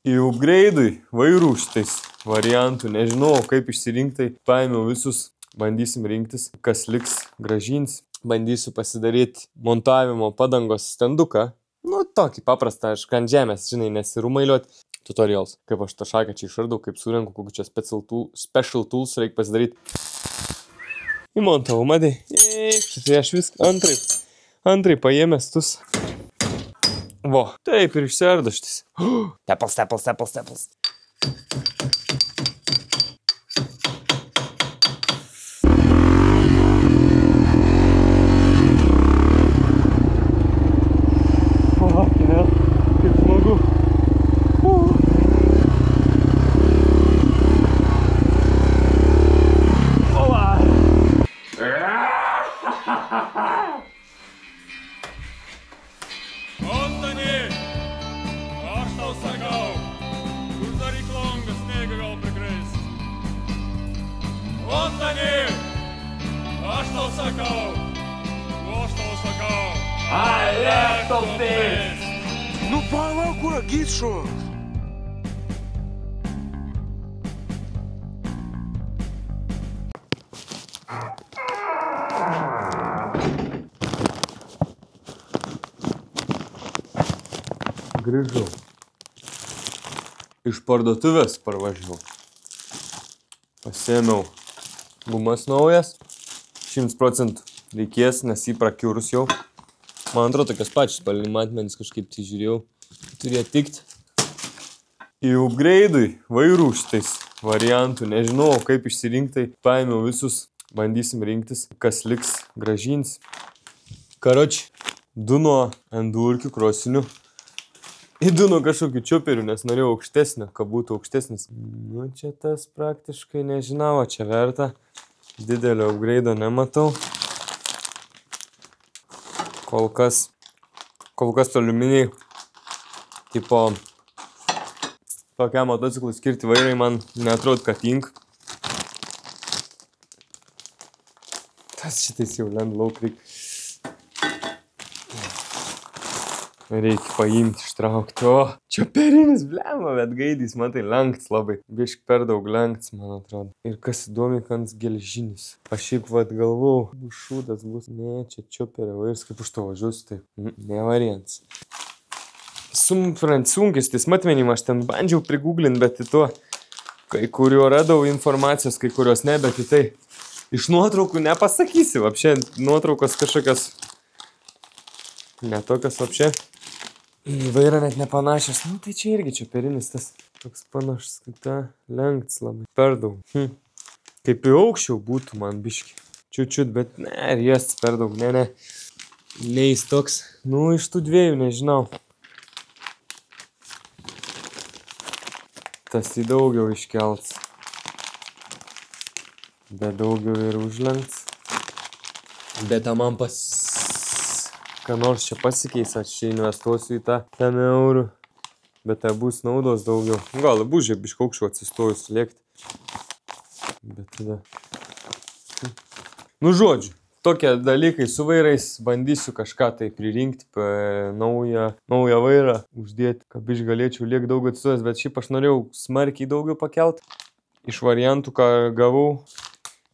Į upgrade'ui vairų šitais variantų nežinau, kaip išsirinkti. Paėmiau visus, bandysim rinktis, kas liks, grąžins. Bandysiu pasidaryti montavimo padangos standuką. Nu, tokį paprastą, aš ant žemės, žinai, nesirumailiuot. Tutorials, kaip aš tą šaką čia išardau, kaip surenku, kokiu čia special tools reikia pasidaryti. Įmontavau, madai. Tai aš viską antrai paėmęs tus. Vo, taip ir išsiardo šitis. Tepals. Kaip smagu. Nu palauk, kur gyčio. Grįžau. Iš parduotuvės parvažiavau. Pasėmiau gumas naujas. 100% reikės, nes jį prakiurus jau. Man atrodo, tokios pačios spalviniai matmenys kažkaip tai žiūrėjau. Turėjo tikti. Į upgrade'ui vairų šitais variantų nežinau, kaip išsirinkti. Paėmiau visus, bandysim rinktis, kas liks, grąžins. Karoči, du nuo endurkių krosinių. Į du nuo kažkokių čioperių, nes norėjau aukštesnio, kad būtų aukštesnis. Nu, čia tas praktiškai nežinau, čia verta. Didelio upgrade'o nematau. Kol kas aliuminiai, tipo, tokiam motociklui skirti vairai man neatrodo, kad tink. Tas šitais jau lend lauk reikia paimti, ištraukti. O, čioperinis blemba, bet gaidys, matai, lenkts labai. Bišk per daug lenkts, man atrodo. Ir kas įdomi, kans gelžinis. Aš šiaip vat galvau, bus šūdas, bus. Ne, čia čioperio vairs, kaip už to važiuosiu, taip. Ne variants. Sunkis, tais matmenim aš ten bandžiau prigūglinti, bet į to, kai kurio radau informacijos, kai kurios ne, bet į tai. Iš nuotraukų nepasakysi, vapšė, nuotraukos kažkokios, netokios vapšė. Vaira net nepanašios. Nu, tai čia irgi čioperinis tas toks panašus, kaip ta lenkts labai. Per daug. Kaip į aukščiau būtų man biški. Čiut, bet ne, riestas per daug. Ne. Neis toks. Nu, iš tų dviejų nežinau. Tas į daugiau iškelts. Bet daugiau ir užlenkts. Bet man ką nors čia pasikeis, aš čia investuosiu į tą 10 eurų, bet tai bus naudos daugiau. Gal bus žiūrėk biškai aukščiau atsistojus lėkti. Bet tada. Nu žodžiu, tokie dalykai su vairais, bandysiu kažką tai pririnkti, naują vairą uždėti, kad biškai galėčiau liek daug atsistojęs, bet šiaip aš norėjau smarkiai daugiau pakelt. Iš variantų, ką gavau,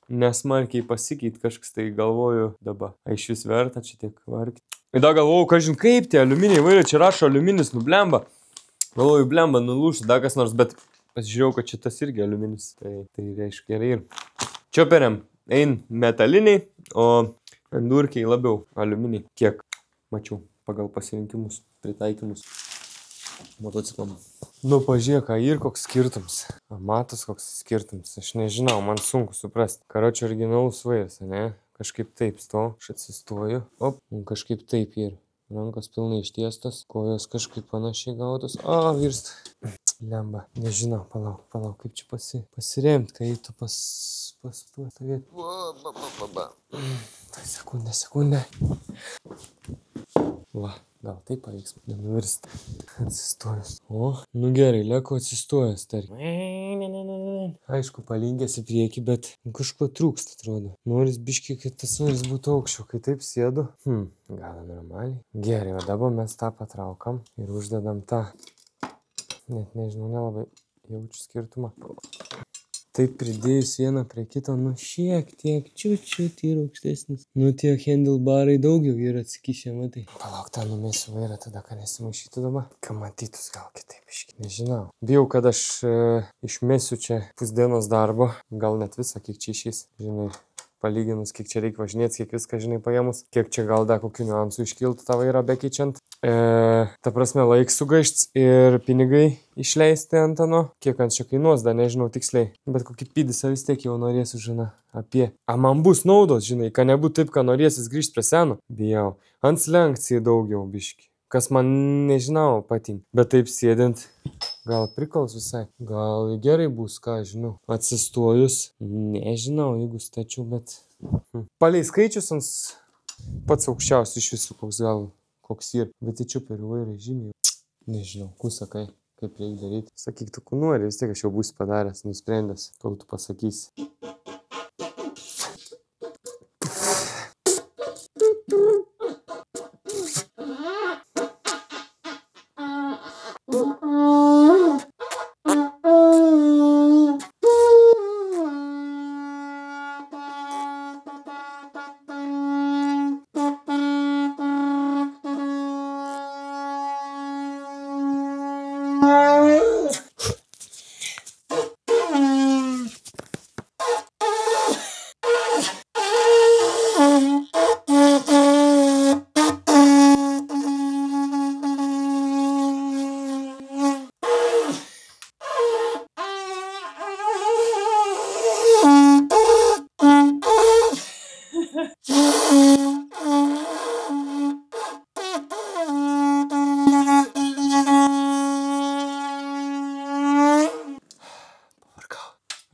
nesmarkiai pasikeiti kažkas, tai galvoju dabar. Iš vis verta čia tiek vargti. Ir dar galvoju, kažin kaip tie aliuminiai vairai, čia rašo aliuminis, nu blemba. Galvoju, blemba, nulūšti, dar kas nors, bet pasižiūrėjau, kad šitas irgi aliuminis. Tai reiškia gerai ir. Čioperiam ein metaliniai, o endurkiai labiau aliuminiai. Kiek mačiau pagal pasirinkimus, pritaikymus motociklam. Nu, pažiūrėk, ir koks skirtums. Matos koks skirtums. Aš nežinau, man sunku suprasti. Karoči originalus vairas, ne? Kažkaip taip stoviu, aš atsistoju. Op, kažkaip taip ir. Rankos pilnai ištiestos, kojos kažkaip panašiai gautos. O, virsta. Lemba. Nežinau, palauk, kaip čia pasiremti, kai tu pastovėti. Tai sekundę. Va, gal taip pavyks nenuvirsti. Atsistojus. O, nu gerai, lieku atsistojus, tarkim. Aišku, palinkęs į priekį, bet kažko trūksta, atrodo. Noris biškiai, kad tas varis būtų aukščiau, kai taip sėdu. Gal normaliai. Gerai, o dabar mes tą patraukam ir uždedam tą Net nežinau, nelabai jaučiu skirtumą. Taip pridėjus vieną prie kito, nu šiek tiek, čiut yra aukštesnis. Nu tie handlebarai daugiau yra atsikišę, matai. Palauk, tą numesiu vairą tada, ką nesimaišytų dabar. Ką matytus gal kitaip iški. Nežinau. Bijau, kad aš išmesiu čia pusdienos darbo. Gal net visą, kiek čia išės. Žinai, palyginus, kiek čia reikia važinėti, kiek viską, žinai, paėmus. Kiek čia gal dar kokių niuansų iškiltų tą vairą bekeičiant. Ta prasme, laik sugaišts ir pinigai išleisti ant ano. Kiek ant čia kainuos, dar nežinau tiksliai. Bet kokį pydisą vis tiek jau norėsiu, žinai, apie. Man bus naudos, žinai, kad nebūtų taip, kad norėsis grįžti prie seno. Bijau. Ant slenkcijai daugiau biški. Kas man, nežinau, patinka. Bet taip sėdint, gal prikals visai. Gal gerai bus, ką žinau. Atsistojus, nežinau, jeigu stačiau, bet... Palei skaičius ant pats aukščiausias iš visų, koks yra. Bet į čiuperių vairą žymiai. Nežinau, sakai, kaip reikia daryti. Sakyk, tu ko nori, vis tiek aš jau būsiu padaręs, nusprendęs, kol tu pasakysi.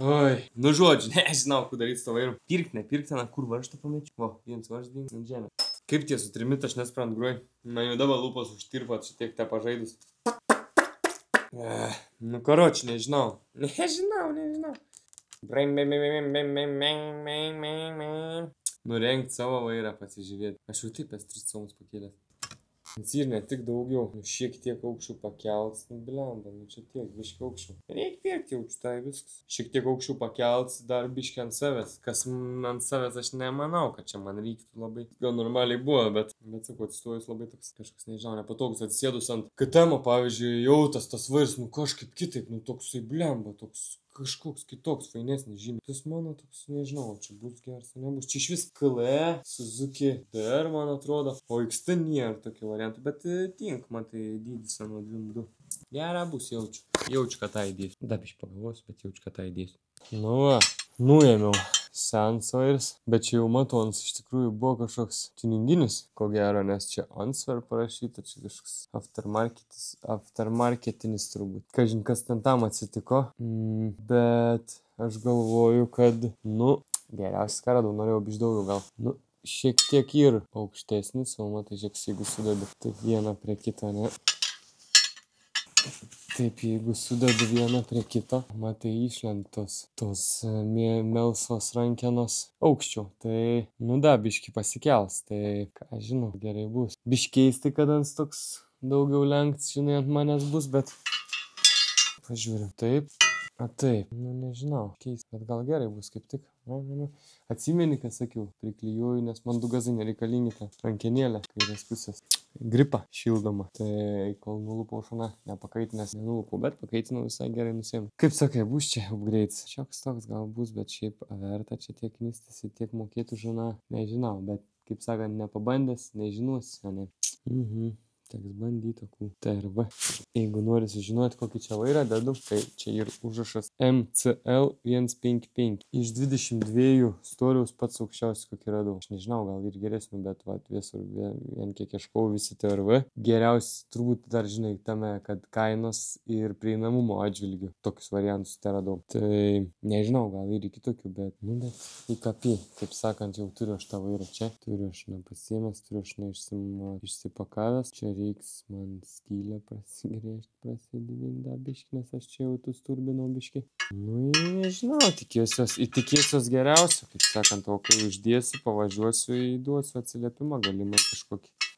Oi, nu žodžiu, nežinau, kur daryti su to vairu. Pirkt, nepirkt, kur varžtą pamečiu. O, vienas varžtą ant žemės. Kaip tie su trimit, aš nesprant gruoju. Man jau dabar lūpos užtirpat šitiek te pažaidus. Nu, karoči, nežinau. Nežinau. Nurengt savo vairą, pasižiūrėti. Aš jau taip esu 3 camus pakėlęs. Ir ne tik daugiau, šiek tiek aukščių pakelts, blenda, čia tiek, biški aukščių. Reikia pirkti aukščių, tai viskas. Šiek tiek aukščių pakelts, dar biški ant savęs. Kas ant savęs aš nemanau, kad čia man reiktų labai. Gal normaliai buvo, bet sakau, atsistojus labai toks kažkoks, nežinau, nepatogus. Atsisėdus ant KTM, pavyzdžiui, jau tas vairs, nu kažkaip kitaip, nu toksai blemba, toks kažkoks kitoks, fainesnis žymiai. Tas mano toks, nežinau, čia bus geras, nebus. Čia iš vis KLE, Suzuki DR, man atrodo, o XT nėra tokių variantų, bet tink, man tai dydis nuo 2.2. Gera bus, jaučiu. Jaučiu, kad tą įdėsiu. Dar biškai pagalvosiu, bet jaučiu, kad tą įdėsiu. Nu va, nuėmiau Sansvairs, bet čia jau matons iš tikrųjų buvo kažkoks tuninginis, ko gero, nes čia Answer parašyta, čia kažkoks aftermarketinis turbūt. Kažin, kas ten tam atsitiko, bet aš galvoju, kad, nu, geriausias ką radau, norėjau biškai daugiau gal. Nu, šiek tiek ir aukštesnis, o matai, žiūrėk, jeigu sudedu taip vieną prie kito, ne? Taip, jeigu sudedu vieną prie kito, matai, išlentos tos melsvos rankenos aukščiau. Tai, nu da, biški pasikels, tai, ką žinau, gerai bus. Biškeisti, kad ant toks daugiau lenkts, žinai, ant manęs bus, bet pažiūrim. Taip, taip, nu nežinau, keist, bet gal gerai bus kaip tik. Atsimeni, kad sakiau, priklijuoju, nes man 2 gazai nereikalingi tą rankenėlę, kairės pusės. Gripa šildoma. Tai kol nulupau šona, nepakaitinęs nenulupau, bet pakaitinau visai gerai nusėm. Kaip sakai, bus čia upgrades. Šioks toks gal bus, bet šiaip verta čia tiek nistasi, tiek mokėtų žona. Nežinau, bet kaip sakant, nepabandęs, nežinuosi, ne? Teks bandyti tokių TRV. Jeigu nori sužinoti, kokį čia vairą dedu, tai čia ir užrašas MCL155. Iš 22 storiaus pats aukščiausias, kokį radau. Aš nežinau, gal ir geresnių, bet visur vien kiek ieškau visi TRV. Geriausias turbūt dar žinai tame, kad kainos ir prieinamumo atžvilgių tokius variantus te radau. Tai nežinau, gal ir iki tokių, bet į kapį. Kaip sakant, jau turiu aš tą vairą čia. Turiu aš nepasiėmęs, turiu aš neišsipakavęs. Čia reiks man skylę prasigrėžti, prasididinti biškį, nes aš čia jau tu sturbinau biškį. Nu, nežinau, tikėsiuos geriausio, kaip sakant, o kai uždėsiu, pavažiuosiu, įduosiu atsiliepimą, galimai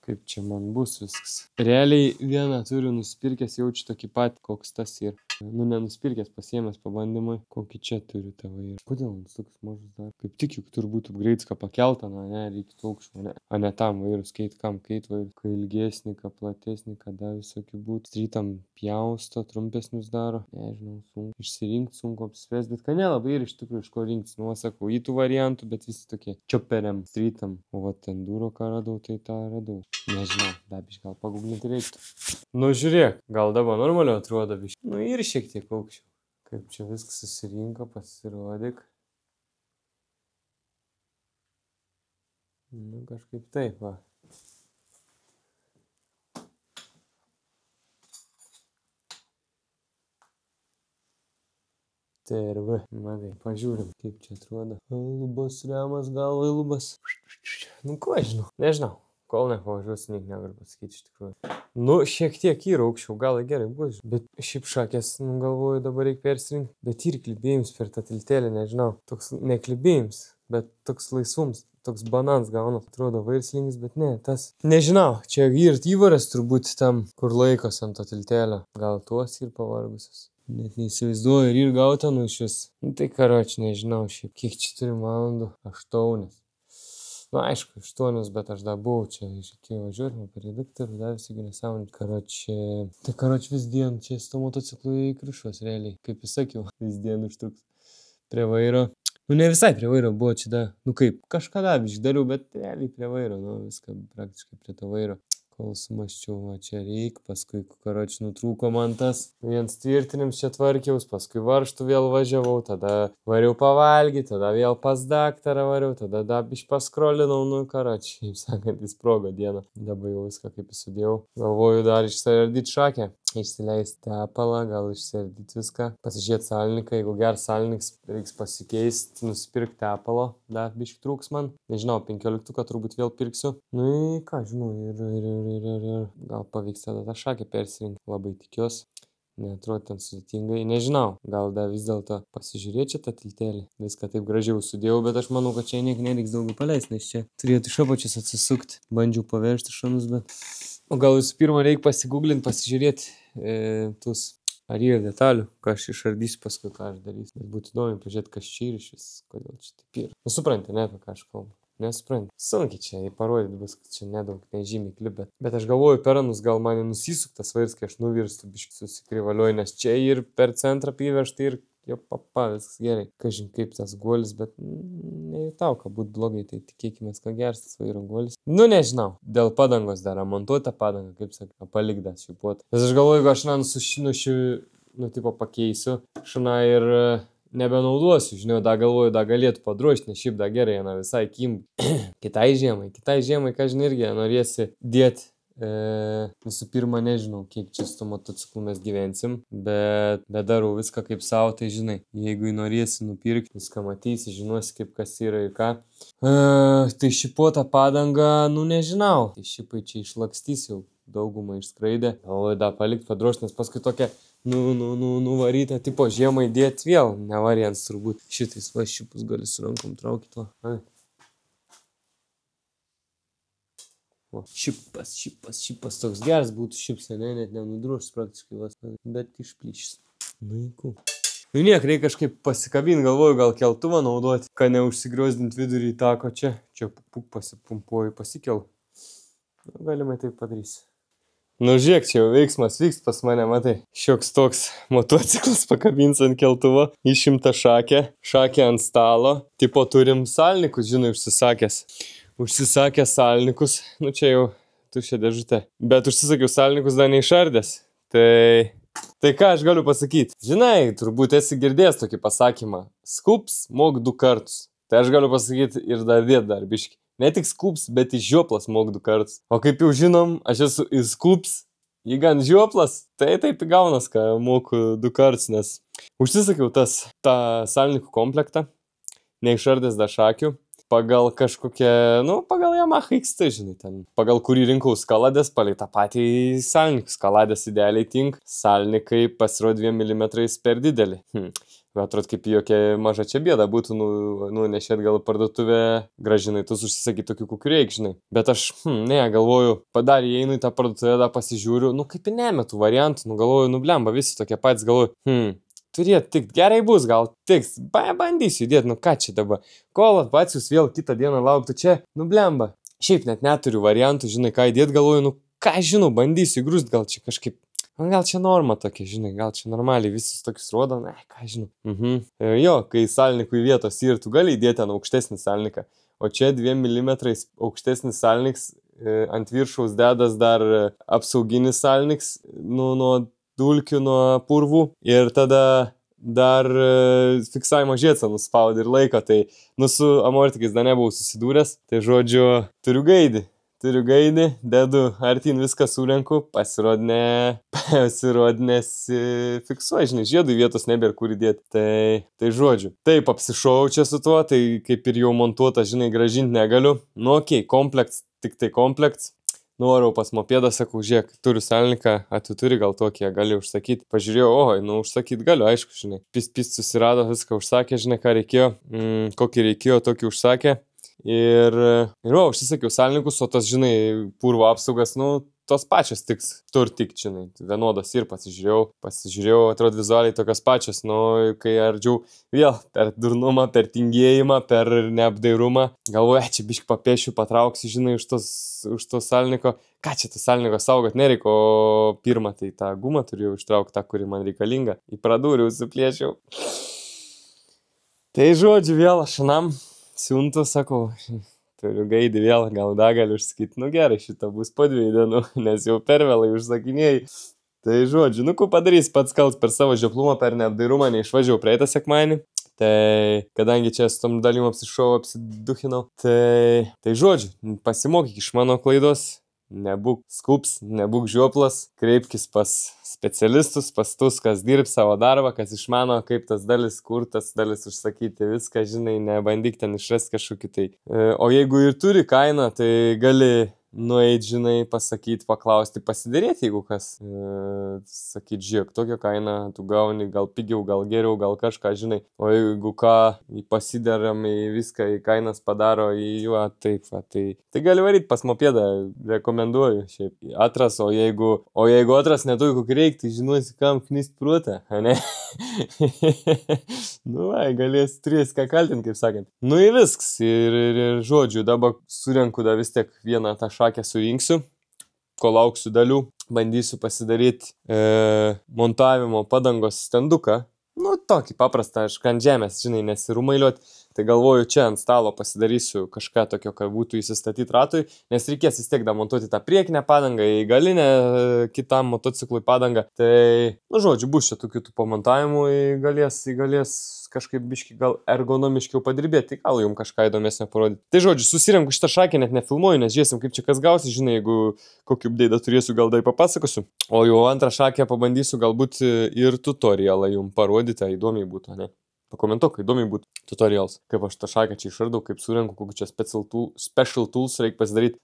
kaip čia man bus viskas. Realiai vieną turiu nusipirkęs, jaučiu tokį pat, koks tas ir. Nu, nenusipirkęs, pasiėmęs pabandymui, kokį čia turiu tą vairą. Kodėl man toks mažas dar? Kaip tik juk turbūt upgrades, ką pakeltą, ne, reiktų aukščiau, a ne tam vairus, kam keit vairus, kai ilgesnį, ką platesnį, kada visokių būtų. Strytam pjausto, trumpesnius daro, nežinau, sunku. Išsirinkti sunku apsivės, bet ką nelabai ir iš tikrųjų iš ko rinktis. Nu, sakau, į tų variantų, bet visi tokie čioperiam, strytam. O va, enduro, ką radau, tai tą radau. Nežinau, dabiš gal paguglinti reiktų. Nu, žiūrėk, gal dabar normaliau atrodo biškai. Nu, ir šiek tiek aukščiau. Kaip čia viskas susirinko, pasirodyk. Nu, kažkaip taip, va. TRV. Matai, pažiūrim, kaip čia atrodo. Lubos remas, galvai lubas. Nu, ko aš žinau? Nežinau. Kol nepavažiuosiu, niek negaliu pasakyti iš tikrųjų. Nu, šiek tiek yra aukščiau, gal gerai bus. Bet šiaip šakės, nu, galvoju, dabar reikia persirinkti. Bet ir klibėjims per tą tiltelį, nežinau. Toks ne klibėjims, bet toks laisvums. Toks banans gauna. Atrodo vairslingis, bet ne, tas. Nežinau, čia ir įvaras turbūt tam, kur laikos ant to tiltelio. Gal tuos ir pavargusius. Net neįsivaizduoju ir gauta, nu, iš vis. Nu, tai karoči, nežinau šiaip, kiek čia turi valandų. 8. Nu, aišku, 8, bet aš dar buvau čia, reikėjo važiuoti, per redaktorių, dar visi nesąmonį. Karoči vis dien, čia su to motociklu įkrišuos, realiai, kaip jis sakiau, vis dien užtruks prie vairo. Nu, ne visai prie vairo buvo čia, nu kaip, kažkada dariau, bet realiai prie vairo, nu, viską praktiškai prie to vairo. Kol sumaščiau, va čia reik, paskui, karoči, nutrūko man tas. Viens tvirtinims čia tvarkiaus, paskui varžtų vėl važiavau, tada variau pavalgyti, tada vėl pas daktarą variau, tada dabiš paskrolinau, nu, karoči, kaip sakant, įsprogo dieną. Dabar jau viską kaip įsudėjau. Galvoju dar išsiardyti šakę, išsileisti tepalą, gal išsiardyti viską. Pasižiūrėti salininką, jeigu geras salininkas, reiks pasikeisti, nusipirkti tepalo, dar biški trūks man. Nežinau, 15-uką turbūt vėl pirksiu. Nu, ką žinau, ir gal pavyks tada tą šakę persirinkti, labai tikiuosi, neatrodo ten sudėtingai, nežinau, gal dar vis dėlto pasižiūrėčiau tą tiltelį, viską taip gražiau sudėjau, bet aš manau, kad čia niek nereiks daugiau paleisti, nes čia turėtų iš apačios atsisukti, bandžiau pavežti šonus, bet, o gal visų pirma reikia pasiguglinti, pasižiūrėti tuos ar yra detalių, ką aš išardysiu paskui, ką aš darysiu, bet būtų įdomu pažiūrėti, kas čia ir iš vis, kodėl čia taip yra. Nu, supranti, ne, apie ką aš kalbu. Nesuprantu. Sunkiai čia parodyti bus, kad čia nedaug, nežymiai klip, bet aš galvoju, peranus gal mane nusisuktas vairs, kai aš nuvirstu, biškai susikrivaliuoju, nes čia ir per centrą privežta ir jo papa, viskas gerai. Kažin kaip tas guolis, bet nejutau, kad būtų blogai, tai tikėkime, kad geras tas vairo guolis. Nu, nežinau, dėl padangos dar remontuota padanga, kaip sakai, palikdas šiupuot. Nes aš galvoju, jeigu aš tipo pakeisiu šaną ir nebenaudosiu, žinau, dar galvoju, dar galėtų padrošti, nes šiaip dar gerai, na visai kim. Kitai žiemai, ką žinai, irgi norėsi dėti. Visų pirma, nežinau, kiek čia su to motociklu mes gyvensim, bet darau viską kaip savo, tai žinai, jeigu norėsi nupirkti, viską matysi, žinosi, kaip kas yra ir ką. Tai šipuota padanga, nu nežinau, tai šipai čia išlakstys jau, daugumą išskraidė, o dar palikti padrošti, nes paskui tokia nuvaryta, tipo žiemai dėti vėl, nevariants turbūt. Šitais va šipus gali su rankom traukyti, va. Šipas toks geras būtų šips, ne, net nenudrošs praktiškai, va, bet išplyšęs. Naiku. Nu niek, reikia kažkaip pasikabinti, galvoju, gal keltuvą naudoti, kad neužsigriozdinti vidurį į tako čia. Čia pasipumpuoju, pasikelu. Galimai taip padarysi. Nu žiūrėk, čia jau veiksmas vyks pas mane, matai. Šioks toks motociklas pakabins ant keltuvo, išimta šakė ant stalo. Tipo turim salnikus, žinai, užsisakęs salnikus. Nu čia jau tuščia dėžutė. Bet užsisakiau salnikus dar neišardęs. Tai ką aš galiu pasakyti? Žinai, turbūt esi girdėjęs tokį pasakymą. Skups mok 2 kartus. Tai aš galiu pasakyti ir dar biškį. Ne tik skups, bet į žioplas mok 2 kartus. O kaip jau žinom, aš esu į skups, į gan žioplas, tai taip gaunas, ką moku 2 kartus, nes užsisakiau tą salnikų komplektą, neišardęs dar šakių, pagal kažkokią, pagal Yamaha XT, žinai, ten, pagal kurį rinkau skaladės, palei tą patį salnikų, skaladės idealiai tink, salnikai pasirodo 2 mm per didelį. Atrodo, kaip jokia maža čia bėda būtų, nešėt gal parduotuvę, gražinai, tu užsisakyt tokių, kokių reik, žinai. Bet aš, galvoju, padarė, einu į tą parduotuvę, da pasižiūriu, kaip ir nemetu variantų, galvoju, blemba, visi tokie patys, galvoju, turėt tik, gerai bus, gal tiks, bandysiu įdėti, ką čia dabar. Kol atvatsius vėl kitą dieną lauktų čia, blemba. Šiaip net neturiu variantų, žinai, ką įdėti, galvoju, ką žinau, bandysiu įgrūst, gal čia kažkaip, gal čia norma tokia, žinai, gal čia normaliai visus tokius rodo, ką žinau. Jo, kai salnikui vietos ir tu gali įdėti ant aukštesnį salniką, o čia 2 mm aukštesnis salniks, ant viršaus dedas dar apsauginis salniks, nuo dulkių, nuo purvų ir tada dar fiksavimo žiecą nuspaudė ir laiko, tai su amortikais dar nebuvau susidūręs, tai žodžiu, turiu gaidį, dedu artin viską surenku, pasirodinės fiksuoja, žinai, žiedui vietos nebėra kur įdėti, tai žodžiu, taip apsišau čia su tuo, tai kaip ir jau montuota, žinai, grąžinti negaliu, komplekts, tik tai komplekts. Nuvarau pas mopedą, sakau, žiūrėk, turiu salniką, tu turi gal tokį, gali užsakyti. Pažiūrėjau, užsakyti galiu, aišku, žinai. Pist susirado, viską užsakė, žinai, ką reikėjo, kokį reikėjo, tokį užsakė. Ir užsisakiau salnikus, o tas, žinai, purvo apsaugas, tos pačios tiks, žinai, vienodas ir pasižiūrėjau, atrodo vizualiai tokios pačios, kai ardžiau vėl per durnumą, per tingėjimą, per neapdairumą, galvoju, čia biškį papiešiu, patrauksiu, žinai, už to salniko, ką čia tas salniko saugot nereikia, o pirmą tai tą gumą turėjau ištraukti, tą, kuri man reikalinga, į pradūrį užsiplėšiau. Tai žodžiu, vėl aš anam siuntu, sakau, turiu gaidį vėl, gal galiu užsakyti, gerai, šitą bus po 2 dienų, nes jau per vėlai užsakinėjai. Tai žodžiu, ko padarys pats kaltas per savo žioplumą, per neapdairumą, neišvažiavau praeitą sekmadienį. Tai kadangi čia su tom dalim apsiduchinau, tai žodžiu, pasimokyk iš mano klaidos, nebūk skups, nebūk žioplas, kreipkis pas specialistus, pas tus, kas dirb savo darbą, kas išmano, kaip tas dalis, kur tas dalis užsakyti, viską, žinai, nebandyk ten išrasti kažkokį tai. O jeigu ir turi kainą, tai gali nueiti, žinai, pasakyti, paklausti, pasidarėti, jeigu kas, sakyti, žiūrėk, tokią kainą tu gauni, gal pigiau, gal geriau, gal kažką, žinai, o jeigu ką, pasidaram į viską, į kainas padaro, į juo, taip, tai gali varyti pas mopedą, rekomenduoju, šiaip, atras, o jeigu atras neturi kokį reik, tai žinosi, kam knist prūtą, ne? Galės turės ką kaltinti, kaip sakant. Ir visks, ir žodžiu, dabar surenku da vis tiek vieną tą šakę surinksiu, kol lauksiu dalių, bandysiu pasidaryti montavimo padangos stenduką, tokį paprastą, aš ant žemės, žinai, nesirumailiuoti, tai galvoju, čia ant stalo pasidarysiu kažką tokio, kad būtų įsistatyti ratui, nes reikės vis tiek montuoti tą priekinę padangą, į galinę kitam motociklui padangą, tai, žodžiu, bus čia tokių pamontavimų, galės kažkaip biški gal ergonomiškiau padirbėti, gal jums kažką įdomesnio parodyti. Tai žodžiu, susirenku šitą šakę, net nefilmuoju, nes žiūrėsim, kaip čia kas gausi, žinai, jeigu kokį update turėsiu, gal papasakosiu. O jau antrą šakę pabandysiu galbūt ir tutorialą jums parodyti, įdomiai būtų, ne? Pakomentuok, įdomiai būtų tutorials, kaip aš tą šakę čia išradau, kaip surenku, kokiu čia special tools reikia pasidaryti.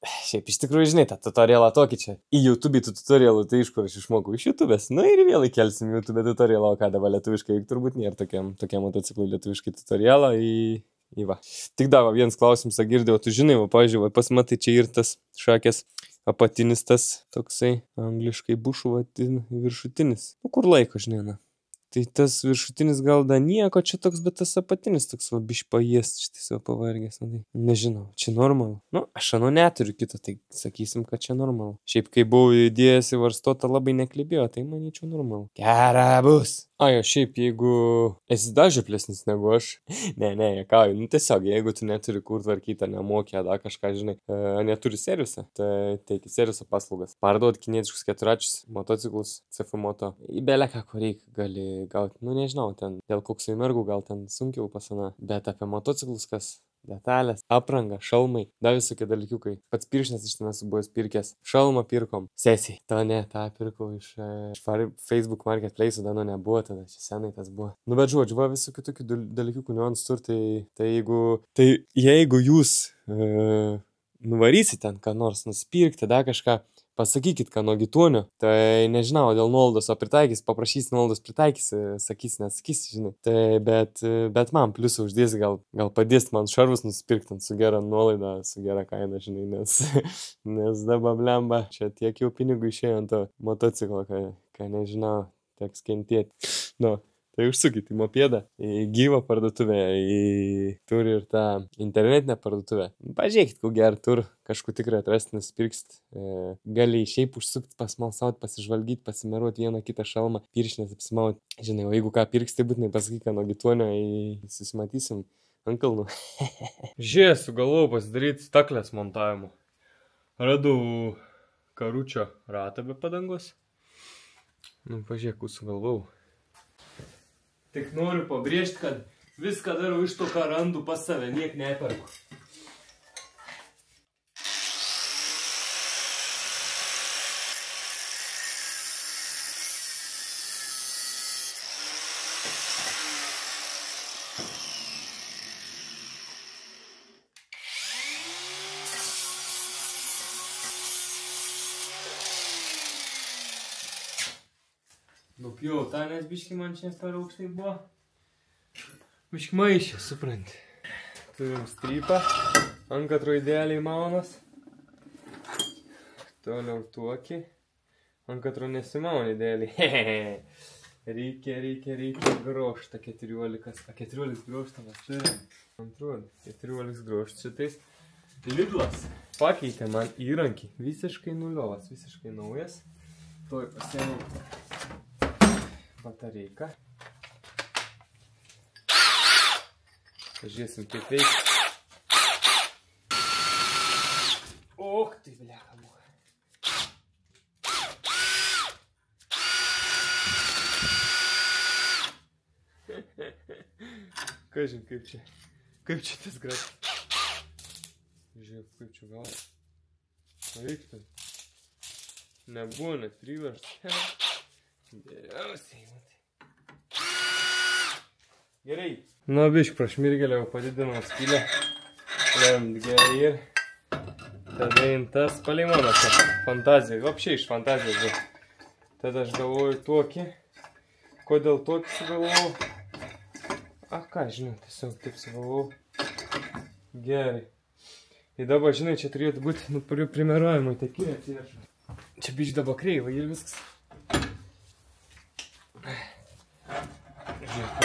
Šiaip iš tikrųjų, žinai, tą tutorialą tokį čia. Į YouTube tutorialų, tai iš kur aš išmokau iš YouTube'ės. Ir vėl įkelsim YouTube tutorialą, o ką dabar lietuviškai, juk turbūt nėra tokiam motociklui lietuviškai tutorialą į va. Tik davo vienas klausimas, girdėjau, tu žinai, pavyzdžiui, pasimatai čia ir tas šakės apatinis tas toksai, angliškai bušų viršutinis. Kur laiko, žinai, Tai tas viršutinis gal da nieko čia toks, bet tas apatinis toks va biš pajiest, šitais va pavargęs. Nežinau, čia normalu. Aš neturiu kito, tai sakysim, kad čia normalu. Šiaip kai buvau įdėjęs į varstotą labai neklibėjo, tai manyčiau normalu. Gera bus. Šiaip jeigu esi dar žioplesnis negu aš, ne, juokauju, tiesiog, jeigu tu neturi kur tvarkyti, nemokė, kažką, žinai, neturi servisą, tai teiki serviso paslaugas. Parduot kinietiškus keturračius motociklus, CF moto, į beleką, kur reikia, gali gauti, nežinau, ten dėl koksai mergų gal ten sunkiau pasana, bet apie motociklus kas? Detalės, apranga, šalmai, dar visokie dalykiukai. Pats piršnes iš ten esu buvęs pirkęs. Šalmą pirkom. Sesiai. Tą pirkau iš Facebook Marketplace, dar nebuvo tada, čia senai tas buvo. Bet žodžiu, va visokių tokių dalykiukų niuansų tur, tai jeigu jūs nuvarysit ten ką nors nusipirkti, kažką, pasakykit, ką nuo Gituonio. Tai nežinau, dėl nuolaidos, o pritaikys, paprašys nuolaidos pritaikys, sakys, nesakys, žinai. Tai bet man pliusą uždės, gal padės man šarvus nusipirkti su gera nuolaida, su gera kaina, žinai, nes dabar blemba, čia tiek jau pinigų išėjo ant to motociklo, ką nežinau, teks kentėti. Nu. Tai užsukit į mopedą, į gyvą parduotuvę, turi ir tą internetinę parduotuvę. Pažiūrėkit, ko gerą tur, kažkur tikrai atrasti, nusipirksit. Gali šiaip užsukti, pasmalsauti, pasižvalgyti, pasimeruoti vieną kitą šalmą, pirštinės apsimauti. Žinai, o jeigu ką pirks, tai būtinai pasakyk, ką nuo Gituonio, susimatysim ant kalnų. Žiūrėjau, sugalvojau pasidaryti staklės montavimu. Radau karučio ratą be padangos. Nu, pažiūrėk, sugalvojau. Tik noriu pabrėžti, kad viską darau iš to, ką randu pas save, niek neperku. Nupjau tą, nes biški man čia per aukštai buvo. Biški maišė, supranti. Turim strypą, ant katro idealiai maunas. Toliau tuokį, ant katro nesimauna idealiai. Reikia groštą 14. A 14 groštą mes turim. Antruodu, 14 groštų šitais. Lidlas pakeitė man įrankį. Visiškai nuliovas, visiškai naujas. Toj pasiėmiau batareiką. Pažiūrėsim, kaip veikia. Och, tai blecha buvo. Kažin, kaip čia tas gras. Žiūrėk, kaip čia gal. Veiktų. Nebuvo net priversta. Geriausiai, matai. Gerai. Nu, bišk prašmirgėliau padidinau skylę. Lemt gerai ir tada tas palei mano fantazija. Vapšiai iš fantazijos. Tada aš galvoju tokį. Kodėl tokį sugalvojau? A, ką, žinau, tiesiog taip sugalvojau. Gerai. Ir dabar, žinai, čia turėtų būti, primeruojamai tekinė atsineša. Čia bišk dabar kreivai ir viskas.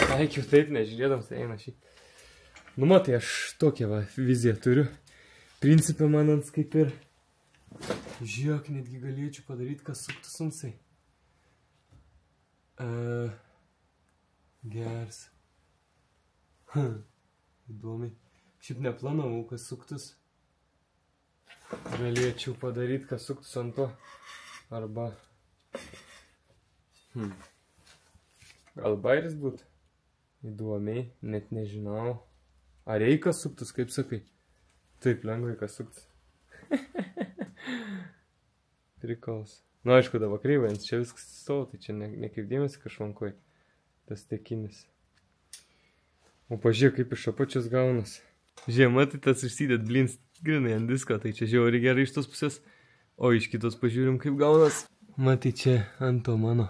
Pataikiau taip, nežiūrėdams, tai eina šiaip. Nu, matai, aš tokią viziją turiu. Principė manans kaip ir. Žiūrėk, netgi galėčiau padaryti, kas suktų sunsai. Geras. Įdomiai. Šiaip neplanavau, kas suktus. Galėčiau padaryti, kas suktus ant to. Arba... Gal bairis būtų? Įdomiai, net nežinau. Ar reikas suktus, kaip sakai? Taip, lengvai kas suktus. Prikaus. Nu, aišku, dabar kreivai, čia viskas stovo, tai čia ne kaip dėmesį kažvankuoj. Tas tekinis. O pažiūrėk, kaip iš apačios gaunas. Žiūrėk, matai, tas išsidėt blins grinai ant disko, tai čia žiauriai gerai iš tos pusės. O iš kitos pažiūrim, kaip gaunas. Matai, čia ant to mano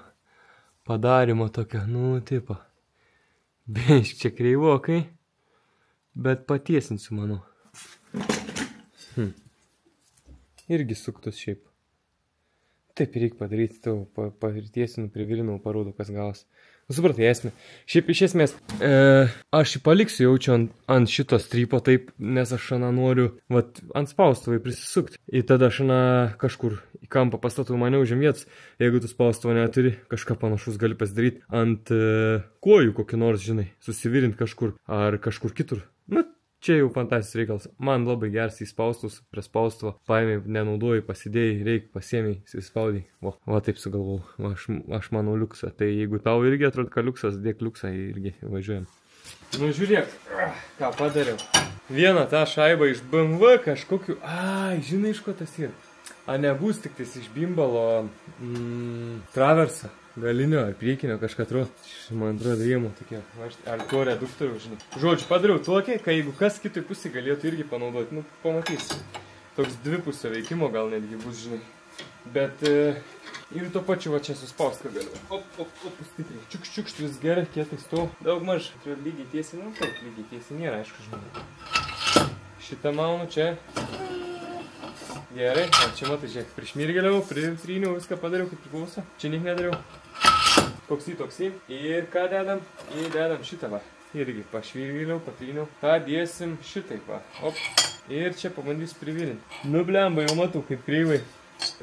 padarimo tokio, nu, tipo. Bišk čia kreivokai, bet patiesinsiu, manau. Irgi suktus šiaip. Taip reikia padaryti, tau patiesinu, privilinau, parodo, kas gavos. Supratai, esmė. Šiaip iš esmės, aš jį paliksiu jaučiu ant šito strypo taip, nes aš šana noriu ant spaustuvai prisisukti. Ir tada šana kažkur į kampą pastatau mane užim vietas. Jeigu tu spaustuvą neturi, kažką panašus gali pasidaryti ant kojų kokį nors, žinai, susivirint kažkur ar kažkur kitur. Nu, čia jau fantastis reikalas. Man labai geras įspaustus, prie spaustuvo, paėmė, nenaudoji, pasidėjai, reikia, pasiėmei, įspaudai. Va taip sugalvau. Aš manau liuksą. Tai jeigu tau irgi atrodo, kad liuksas, dėk liuksą irgi važiuojam. Nu žiūrėk, ką padariau. Vieną tą šaibą iš BMW kažkokiu... Ai, žinai, iš ko tas yra? A nebus tik tais iš bimbalo traversą. Galinio ar priekinio kažką atrodo. Man atrodo rėmų tokie. Ar to reduktorių, žinai. Žodžiu, padariau tokį, kai jeigu kas kitoj pusėje galėtų irgi panaudoti. Nu, pamatysi. Toks dvipusio veikimo gal netgi bus, žinai. Bet ir tuo pačiu va čia suspaust, ką galiu. Op, stipriai. Čiukšt, vis gerai, kietai stau. Daug maž. Lygiai tiesiai, nu taip, lygiai tiesiai nėra, aišku, žinoma. Šitą maunu čia. Gerai, o čia matai, žiūrėk, prišmirgėliau, pritryniau, viską padariau, kaip priklauso. Čia niek nedariau. Toksy. Ir ką dedam? Ir dedam šitą va. Irgi pašvirgėliau, patryniau. Ta dėsim šitaip va. Op. Ir čia pabandysiu privirinti. Nu blemba, jau matau, kaip kreivai.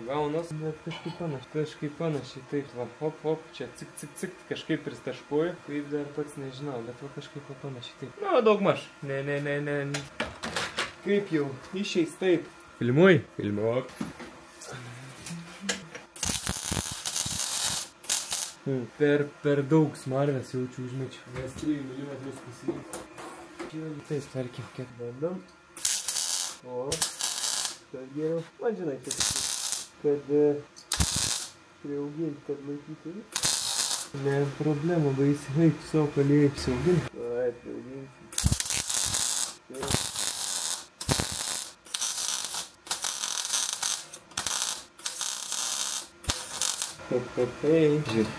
Gaunas, bet kažkaip panašiai, taip va, op, čia cik, kažkaip pristaškuoju, kaip dar pats nežinau, bet va kažkaip panašiai, taip. Nu, daug maž, ne, kaip jau, išeis taip. Filmuoj? Filmuok. Per daug smarvės jaučiu užmečiu, nes 3 mm pasirinkti. Taip, tarkim, kiek bandom. O, kad geriau, man žinai, kad priauginti, kad laikyti. Ne problema, baisi, vaikų savo kalėjai apsiauginti. Ai, priauginti. Hei, žiūrėk.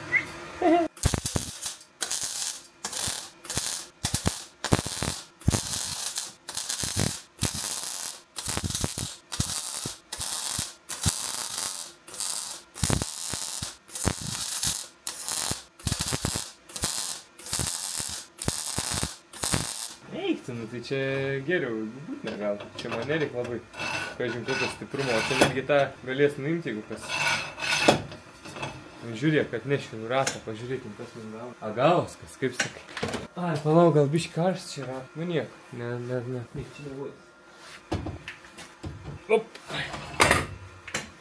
Nu, tai čia geriau būt negal. Čia man nereik labai, kažin kokio stiprumo. O čia netgi tą galės nuimti, jeigu kas. Žiūrėk, kad nešvinu ratą, pažiūrėkim, kas man gavo. A galas, kas, kaip sakai. Ai, palau, gal biški karštas čia yra. Nu nieko. Ne. Niek čia nevojas. Op.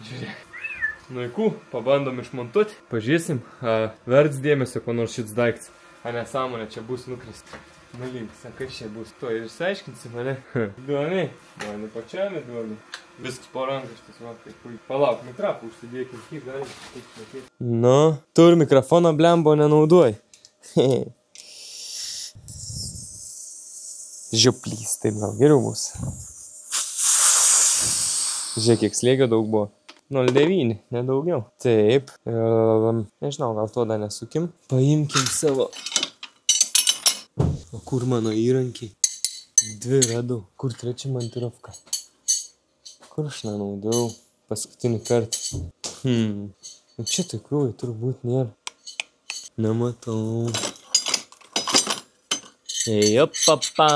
Žiūrėk. Nuiku, pabandom išmontuoti. Pažiūrėsim, verts dėmesio, ko nors šits daiktas. A nesąmonė, čia bus nukrist. Malink, sakai, čia bus. To ir išsiaiškinsi mane. Duoniai. Mane pačiame duoniai. Viskas po rankraštis, va, kaip puikiai. Palauk, mikrofą užsidėkim, kiek galim. Nu, tu ir mikrofono blembo nenauduoj. Žioplys, taip gal geriau bus. Žiūrėk, kiek slėgio daug buvo. 0,9, nedaugiau. Taip, nežinau, gal to dar nesukim. Paimkim savo. O kur mano įrankiai? 2 radau. Kur 3 montirovka? Kur aš nenaudau paskutinį kartą? Čia tikrųjų turbūt nėra. Nematau. Jopapa.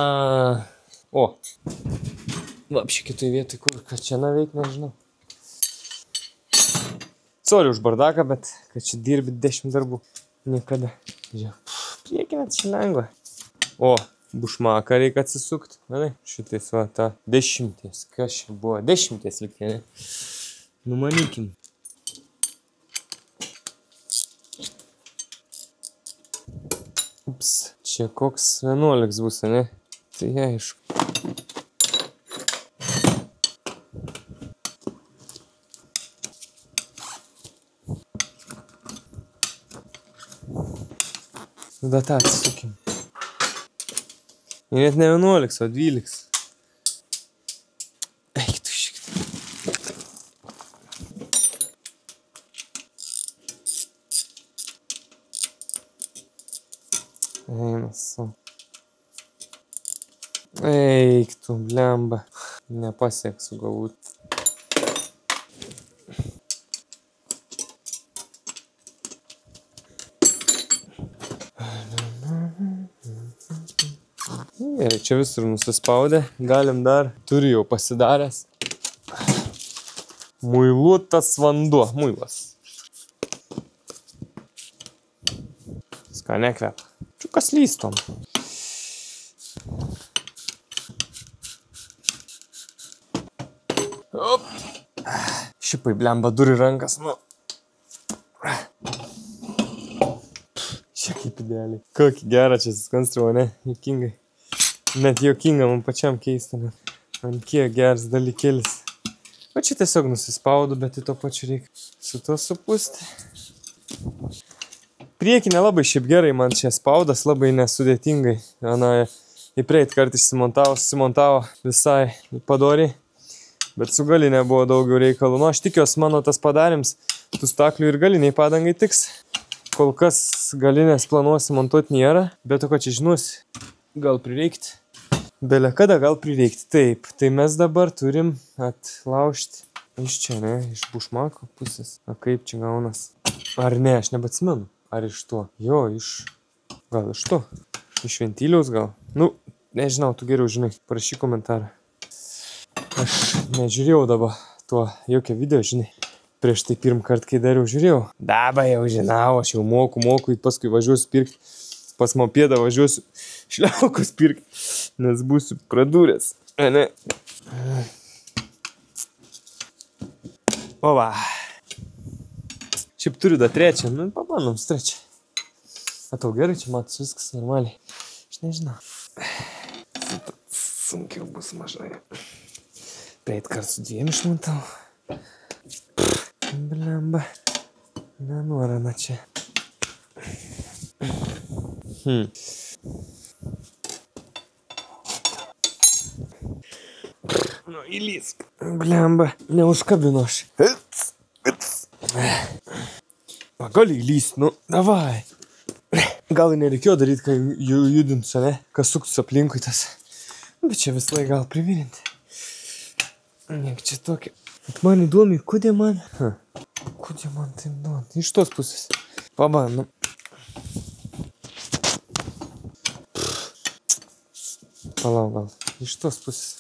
O. Vapši kitoj vietoj, kur kad čia naveik, nežinau. Sorry už bardaką, bet kad čia dirbi 10 darbų. Niekada. Žiūrėk. Priekinė čia lengva. O, bušmaką reikia atsisukti. Manai, šitais va, ta 10. Kas čia buvo? 10 likti, ne? Numanykim. Ups, čia koks 11 bus, ne? Tai aišku. Tada tą atsisukim. Ir net ne 11, o 12. Eik tu šiek tiek. Eina su. Eik tu, blemba. Nepasieksiu galbūt. Gerai, čia visur nusispaudė. Galim dar. Turiu jau pasidaręs. Muiluotas vanduo. Muilas. Skanė kvepia. Čiukas lystom. Op. Šipai blemba duri rankas. Nu. Šia kaip idealiai. Kokį gerą čia suskonstruo, ne? Juokingai. Net juokinga, man pačiam keista. Man kiek geras dalykėlis. O čia tiesiog nusispaudu, bet į to pačiu reikia su to supūsti. Priekinė labai šiaip gerai, man čia spaudas labai nesudėtingai. Į prieit kartą išsimontavo visai padoriai. Bet su galinė buvo daugiau reikalų. Nu, aš tikiuosi, mano tas padarims, tų staklių ir galiniai padangai tiks. Kol kas galinės planuosi montuoti nėra, bet to, kad čia žinosi, gal prireikti. Belė kada gal prireikti. Taip, tai mes dabar turim atlaužti iš čia, ne, iš bušmako pusės. A kaip čia gaunas? Ar ne, aš nebeatsimenu. Ar iš to? Jo, gal iš to. Iš ventiliaus gal. Nu, nežinau, tu geriau žinai. Parašyk komentarą. Aš nežiūrėjau dabar tuo jokio video, žinai. Prieš tai pirm kart, kai dariau, žiūrėjau. Dabar jau žinau, aš jau moku, paskui važiuosiu pirkti. Pas mopėdą važiuosiu šliaukus pirkti, nes būsiu pradūręs. Ne. O va. Šiaip turiu dar trečią, nu pabandom su trečią. A tau gerai, čia matus viskas normaliai. Aš nežinau. Sunkiau bus mažai. Praeit kart su dviem išmontau. Blemba. Nenuorana čia. Nu, įlysk. Blemba, neužkabinu aš. Gali įlyst, nu, davai. Gal nereikėjo daryti, kai judintų, ne? Kas suktus aplinkui tas. Bet čia vis laik gal privirinti. Niek čia tokia. Bet man įdomi, kodėl man taip duot? Iš tos pusės. Pabandom. Palauk gal. Iš tos pusės.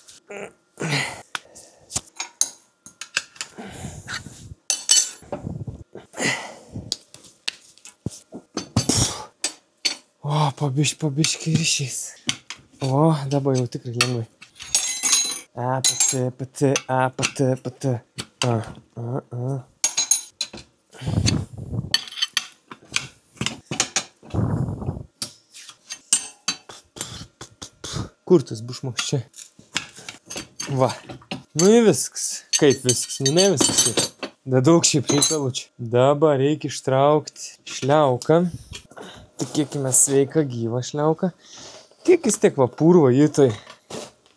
O, pabiškiai ryšys. O, dabar jau tikrai lengvai. Pat. Kur tas bušmaks čia? Va. Nu į viskas. Kaip viskas? Nu ne viskas. Da daug šiaip reikalų čia. Dabar reikia ištraukti šliauką. Tikėkime sveiką gyvą šliauką. Kiek vis tiek va purvo įtoj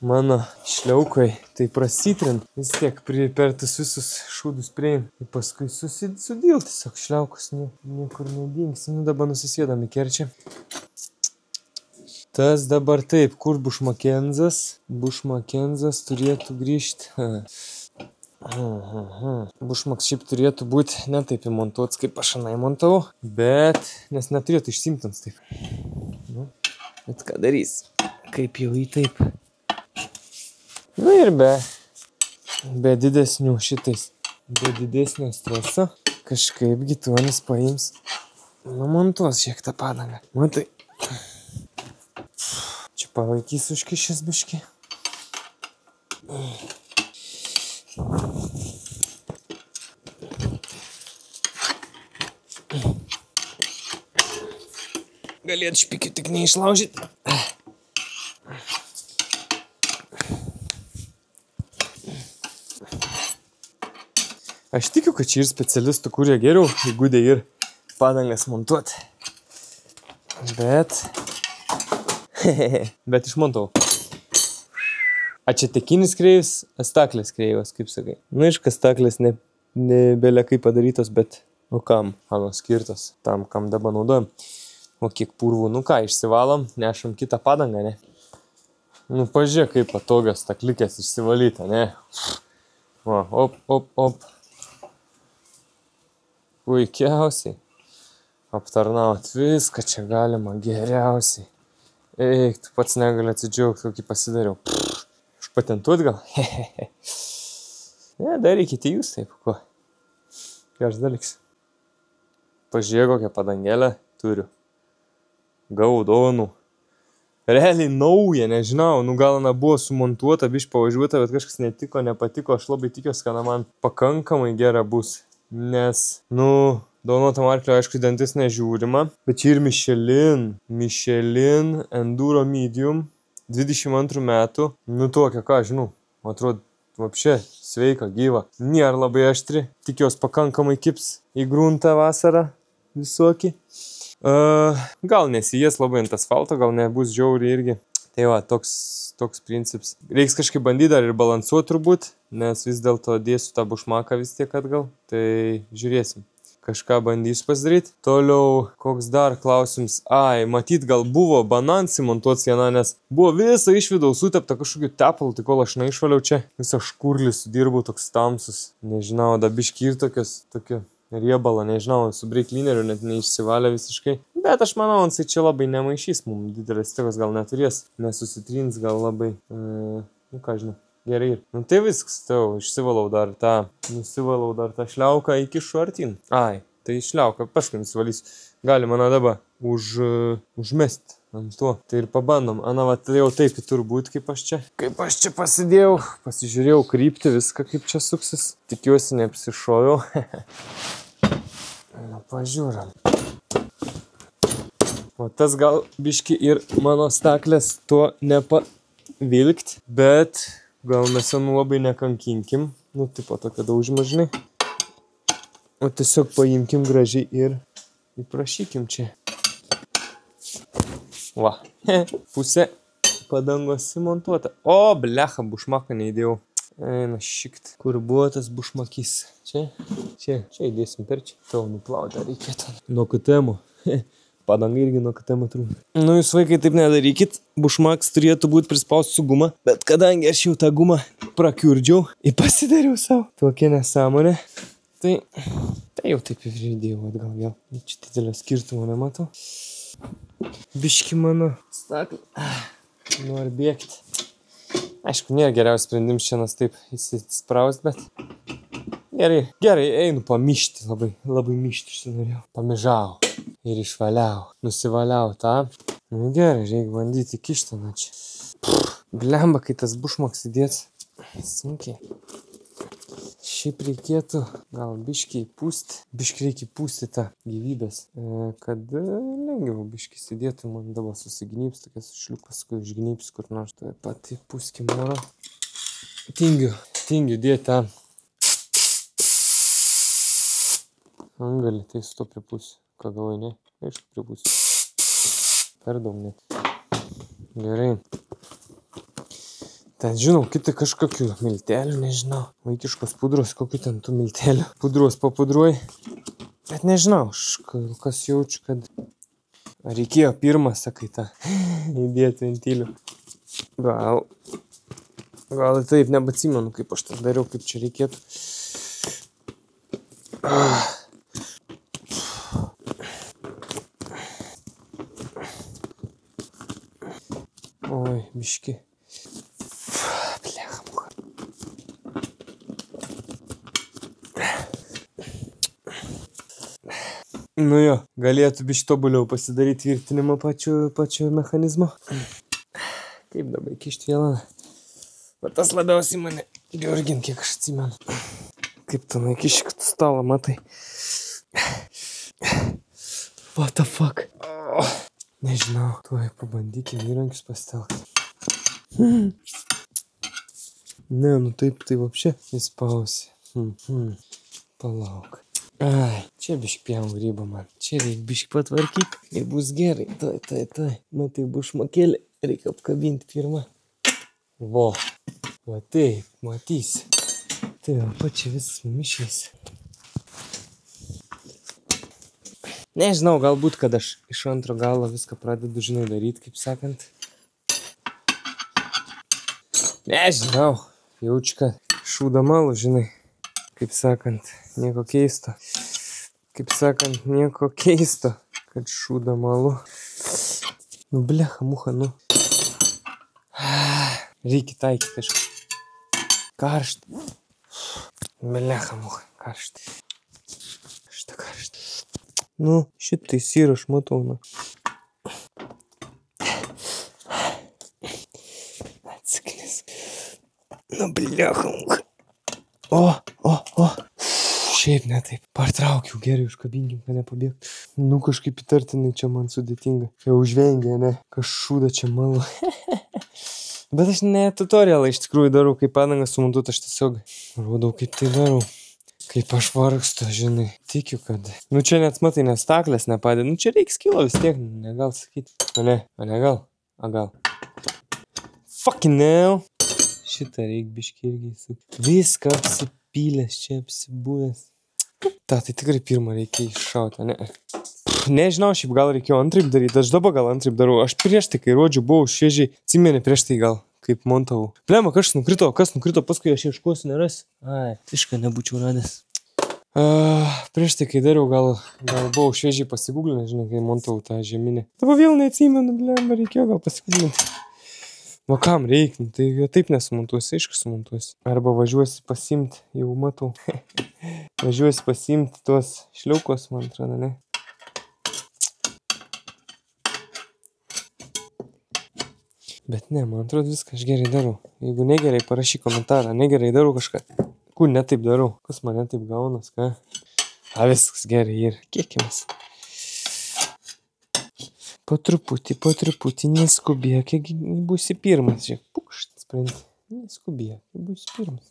mano šliaukai. Tai prasitrint. Vis tiek per tas visus šūdus priein. Ir paskui sudėl tiesiog šliaukus. Niekur nedingsi. Nu dabar nusisėdam į kerčią. Tas dabar taip, kur Bushmackenzas? Bushmackenzas turėtų grįžti. Bushmacks šiaip turėtų būti ne taip įmontuots, kaip aš anai montavau, bet nes neturėtų išsimtins taip. Nu, bet ką darys? Kaip jau į taip. Nu ir be didesnių šitais, be didesnio streso, kažkaip gituonis paims, numontuos šiek tą padangą. Matai. Čia palaikys užkišęs biškį. Galėt špikių tik neišlaužyti. Aš tikiu, kad čia ir specialistų, kurie geriau įgūdė ir padangas montuoti. Bet išmontau. A čia tekinis kreivas, a staklės kreivas, kaip sakai. Nu, iškas staklės ne belia kaip padarytos, bet nu kam, ano skirtos tam, kam dabar naudojam. O kiek purvų, nu ką, išsivalom, nešam kitą padangą, ne? Nu, pažiūrėk, kaip patogios staklikės išsivalyta, ne? Va, op. Puikiausiai. Aptarnaut viską čia galima geriausiai. Eik, tu pats negali atsidžiaugti, kokį pasidariau. Užpatentuot gal? Ne, darykite jūs taip, ko? Geras dalyks. Pažiūrėk, kokią padangėlę turiu. Gavau dovanų. Realiai nauja, nežinau, nu gal ana buvo sumontuota, biškį pavažiuota, bet kažkas netiko, nepatiko. Aš labai tikiuosi, kad man pakankamai gera bus. Nes, nu, dovanuotam arklio, aišku, dantis nežiūrima. Bet čia ir Michelin Enduro Medium 22 metų. Nu tokia, ką, žinau, atrodo, vapšė, sveika, gyva. Nėra labai aštri, tikiuosi pakankamai kips į gruntą vasarą visokį. Gal nesijės labai ant asfalto, gal nebus žiauriai irgi Tai va, toks principas. Reiks kažkaip bandyti dar ir balansuoti turbūt, nes vis dėlto dėsiu tą bušmaką vis tiek atgal. Tai žiūrėsim. Kažką bandysiu pasidaryti. Toliau, koks dar klausimas. Matyt, gal buvo banansį montuoti sieną, nes buvo visą iš vidaus sutepta kažkokiu tepalu, tai kol aš neišvaliau čia. Visą škurlį sudirbau toks tamsus. Nežinau, dabiški ir tokio riebalą, nežinau, su breiklineriu net neišsivalė visiškai. Bet aš manau, jisai čia labai nemaišys, mums didelės stikos gal neturės, nesusitrins gal labai, ką žinau, gerai. Nu tai viskas, išsivalau dar tą šliauką įkišu artin. Tai šliauką, paskui nusivalysiu. Gali mano dabar užmesti ant to. Tai ir pabandom. Va, tai jau taip turbūt, kaip aš čia pasidėjau, pasižiūrėjau kryptį, viską kaip čia suksis. Tikiuosi, neapsišoviau. Pažiūram. O tas gal biški ir mano staklės to nepavilkt, bet gal mes jau labai nekankinkim. Nu, tipo tokio daužimo, žinai. O tiesiog paimkim gražiai ir įprašykim čia. Va. Pusė padangos įmontuota. O, blecha, bušmaką neįdėjau. Eina šikt. Kur buvo tas bušmakys? Čia įdėsim per čia. Tau nuplauti reikėtų. Nuo KTM. Padanga irgi nuo KTM turbūt. Nu, jūs vaikai taip nedarykit. Bušmaks turėtų būti prispaust su guma. Bet kadangi aš jau tą gumą prakiurdžiau ir pasidariau savo tokią nesąmonę, tai jau taip ir įdėjau atgal vėl. Čia didelio skirtumo nematau. Biški mano staklė. Nori bėgti. Aišku, nėra geriausias sprendimas šiandien taip įsispraust, bet gerai, einu pamišti, labai mišti šitą norėjau. Pamižau ir išvaliau, nusivaliau tą. Nu gerai, reikia bandyti kištą, na čia. Blemba, kai tas bušmaks įdėts, sunkiai. Šiaip reikėtų gal biškiai reikia pūsti tą gyvybės, kad lengviau biškiai sėdėtų, man dabar susignyps, tokias šliukas, kur išgnyps kur nors, tai pat pūskim oro. Tingiu dėti tą angalį, tai su to pripūsiu, ką galvoju, ne? Aišku, pripūsiu. Per daug net. Gerai. Ten, žinau, kiti kažkokių miltelių, nežinau. Vaikiškos pudros, kokių ten tų miltelių. Pudros papudruoji. Bet nežinau, kas jaučiu, kad reikėjo pirmą, sakai, tą įdėti ventilių. Gal taip nebeatsimenu, kaip aš tą dariau, kaip čia reikėtų. Oi, biški. Nu jo, galėtų biški tobuliau pasidaryti tvirtinimą pačio mechanizmo. Kaip dabar kišti vėlą. Bet tas labiausiai mane georgin, kiek aš atsimenu. Kaip tu naikiši, kad tu stalą matai. What the fuck? Nežinau, tuoj pabandykim įrankius pasitelkti. Ne, nu taip, tai vapšė įspausi. Palauk. Čia biški pjaun grybą man. Čia reikia biški patvarkyti ir bus gerai. Tai. Matai, bušmakėlį reikia apkabinti pirmą. Va taip, matysi. Tai va, čia visas mumišės. Nežinau, galbūt, kad aš iš antro galo viską pradedu, žinai, daryti, kaip sakant. Nežinau, jaučiu, kad šūda malų, žinai. Kaip sakant, nieko keisto. Kad šūda malu. Nu, blecha, mucha, nu. Reikia taikyti kažką. Karštą. Blecha, mucha, karštą. Karštą. Nu, šitai syra, aš matau, na. Atsiknis. Nu, blecha, mucha. O. Šiaip ne taip. Partraukiau, gerai, užkabinkim, kad nepabėgtų. Nu, kažkaip įtartinai čia man sudėtinga. Jau užvengia, ne? Kažšūda čia malu. Bet aš ne tutorialą iš tikrųjų darau, kaip padangas sumontuot, aš tiesiog rodau, kaip tai darau. Kaip aš vargstu, žinai. Tikiu, kad... Nu, čia net matai, nes staklės nepadė. Nu, čia reiks kilo vis tiek, negal sakyti. O ne gal? A gal. Fucking hell. Šitą reik biškį irgi įsuk. Viską apsipylęs, čia apsibūęs. Ta, tai tikrai pirmą reikia iššauti, ne? Nežinau, šiaip gal reikėjo antraip daryti, aš dabar gal antraip darau. Aš prieš tai, kai rodžiu, buvau šviežiai, atsimeni prieš tai gal, kaip montavau. Blema, kas nukrito, paskui aš ieškosiu, nerasiu. Ai, tišką nebūčiau radęs. Prieš tai, kai dariau, gal buvau šviežiai pasigūglinę, žinai, kai montavau tą žeminę. Dabar vėl neatsimenu, blema, reikėjo gal pasigūglinti. Va kam reikia, tai taip nesumontuosi, aišku sumontuosi. Arba važiuosi pasimti, jau matau. Važiuosi pasimti tuos šliaukos, man atrodo, ne? Bet ne, man atrodo viską aš gerai darau. Jeigu negerai, parašyk komentarą, negerai darau kažką. Kur netaip darau? Kas man netaip gaunas, ką? Viskas gerai ir kiekimės. Po truputį, neskubėk, kiek būsi pirmas. Žiūrėk, pukšt, sprendį. Neskubėk, kiek būsi pirmas.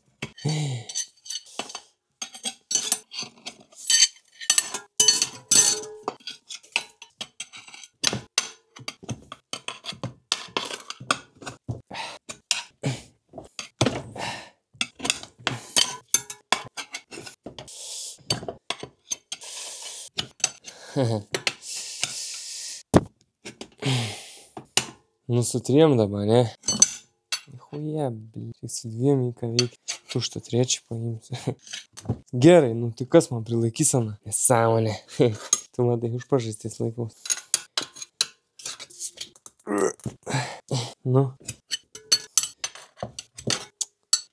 Nu su triem dabar, ne? Chuja, bli, su dviem į ką veikia. Tu šitą trečią paimsi. Gerai, nu tai kas man prilaikys aną? Nesąmonė. Tu matai, už pažasties laikaus. Nu.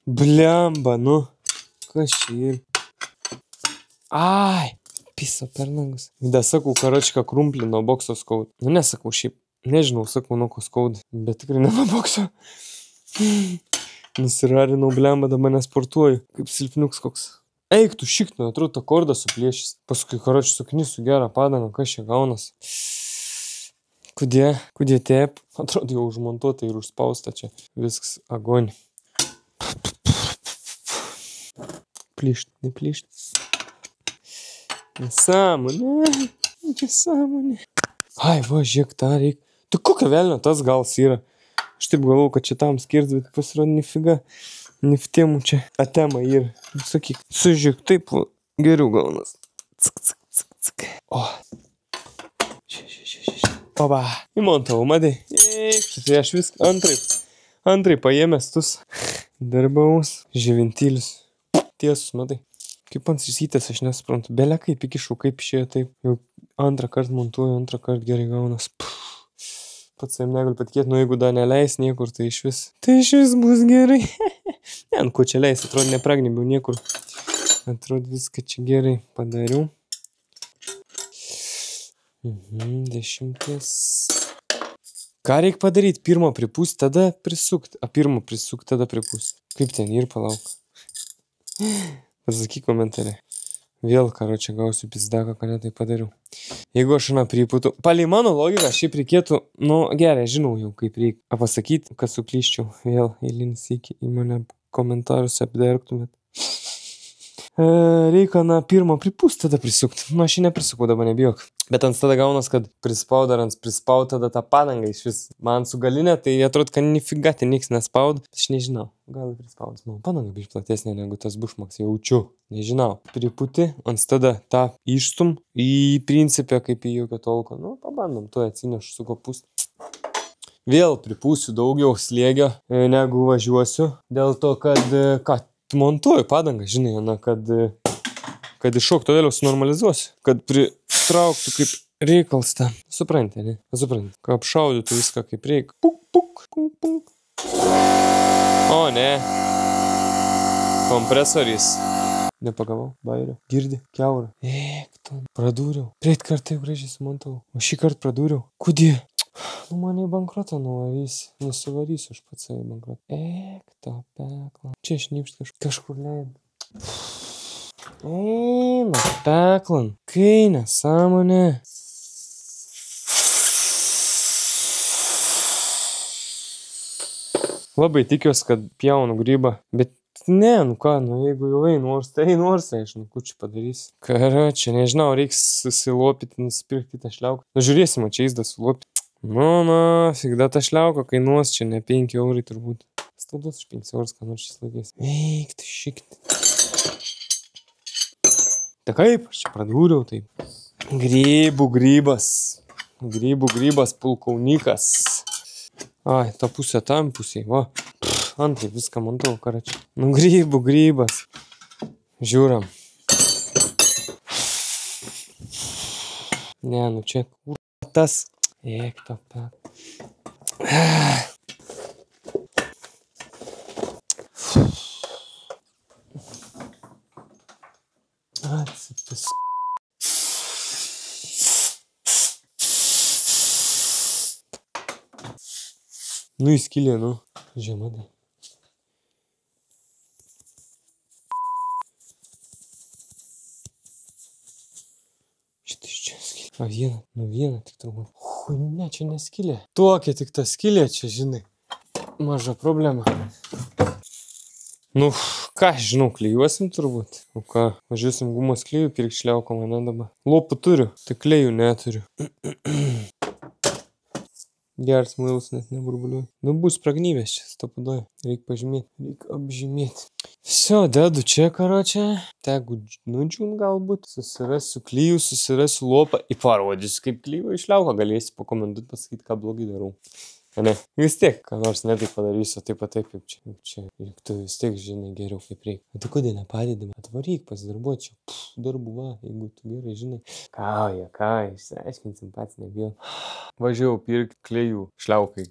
Blemba, nu. Kas čia ir? Ai, piso per nagus. Da sakau, karačką krumplį nuo bokso skauda. Nu nesakau šiaip. Nežinau, sakau, nuo ko skauda, bet tikrai ne nuo bokso. Nusirarinau, blemba, dabar nesportuoju, kaip silpniuks koks. Eik, tu šiknu, atrodo, tą kordą suplėšys. Paskui, karoči, suknysiu gerą padangą, kas čia gaunas. Kudė tep, atrodo, jau užmontuota ir užspausta čia. Viskas agonį. Plyšt, neplyšt. Nesąmonė. Ai, va, žiūrėk, tą reik. Tu kokia velnio tas gals yra? Aš taip galvau, kad čia tam skirs, bet pasirodo nifiga. Niftimų čia atema yra. Sakyk, sužiūrėk, taip geriau gaunas. Cik. O. Oba. Įmontavau, madai. Tai aš viską antraip paėmęs tus darbaus živintėlius. Tiesus, madai. Kaip ant įsytės, aš nesuprantu. Belia kaip įkišau, kaip išėjo taip. Jau antrą kartą montuoju, antrą kartą gerai gaunas. Pats savim negaliu patikėti, nu jeigu dar neleis niekur, tai iš vis bus gerai. Ne, nu ko čia leis, atrodo nepragnybiau niekur. Atrodo viską čia gerai padariau. 10. Ką reik padaryti? Pirmą pripūst, tada prisukt. Pirmą prisukt, tada pripūst. Kaip ten ir palauk. Pasakyk komentare. Vėl, karočią, gausiu pizdaką, ką netai padariau. Jeigu aš pripūtų... Palei mano logiką, šiaip reikėtų... Nu, gerai, žinau jau, kaip reikia pasakyti, kad suklyščiau. Vėl eilinis iki į mane komentarus apdergtumėt. Reikia, pirmą pripūst, tada prisukt. Nu, aš jį neprisukau, dabar nebijok. Bet ant tada gaunas, kad prispaud ar ant prispaud tada tą padangą iš vis. Man su galinė, tai atrodo, kad nifiga, tai niks nespaud. Aš nežinau, gal prispaudus. Man padanga biškai platesnė negu tas bušmaks, jaučiu. Nežinau. Pripūti, ant tada tą išstum į principę kaip į jokio tolko. Nu, pabandom, tu atsinešu su kopust. Vėl pripūsiu daugiau slėgio, negu važiuosiu. Dėl to, kad montuoju padangą, žinai, kad iššoktų vėliau sunormalizuosiu. Kad pritrauktų kaip reikals ten. Supranti, ne? Supranti. Kad apšaudytų viską kaip reik. Puk. O, ne. Kompresoris. Nepagavau. Bairio. Girdi. Kiaurą. Ekton. Pradūriau. Preit kartą jau gražiai sumontavau. O šį kartą pradūriau. Kudė? Nu, mane į bankrotą nuvarysi. Nusivarysiu aš pats į bankrotą. Ekto pekla. Čia šnipšt kažkur leid. Eina, peklan. Kai nesąmonė. Labai tikiuosi, kad pjaunu grybą. Bet ne, nu ką, nu jeigu jau nors, tai aš, nu kučiu padarysi. Karočią, nežinau, reiks susilopyti, nusipirkti tą šliauką. Nu žiūrėsim, čia įsda sulopyti. Nu, figda ta šliauka kainuos čia ne 5 eurai turbūt. Staudos už 5 eurus, ką nors šis laikais. Eik, tu šikti. Tai kaip, aš čia pradūriau taip. Grybų grybas, pulkaunykas. Ai, ta pusė tam pusė, va. Antrai viską montau, karačią. Nu, grybų grybas. Žiūram. Ne, nu čia tas. Eik, topė. Atsipis. Nu, įskylė, nu. Žemadai. Šitai čia skylė. A, vieną tik turbūt. Ne, čia neskylė. Tokia tik ta skylė čia, žinai. Maža problema. Nu, ką, žinau, klijuosim turbūt. O ką, važiuosim gumos klijų, pirk šliauko mane dabar. Lopų turiu, tik klijų neturiu. Geras muilas net neburbuliuoja. Nu, bus pragnyvės čia, stopudoja. Reik pažymėti, reik apžymėti. Visio, dedu čia, karočią. Tegu nudžiūn galbūt. Susirasiu klijų, susirasiu lopą. Įparodysiu, kaip klijų išliauko. Galėsi pakomentuoti, pasakyti, ką blogai darau. Ne, vis tiek, ką nors netaip padarysiu, taip pat taip, kaip čia. Juk tu vis tiek žinai geriau, kaip reikia. O tai kodėl nepadėdama? Atvaryk pasidarbuot čia. Darbų va, jeigu tu gerai žinai. Ką, išsiaiškinsim pats, nebijau. Važiavau pirkti klijų šliaukai.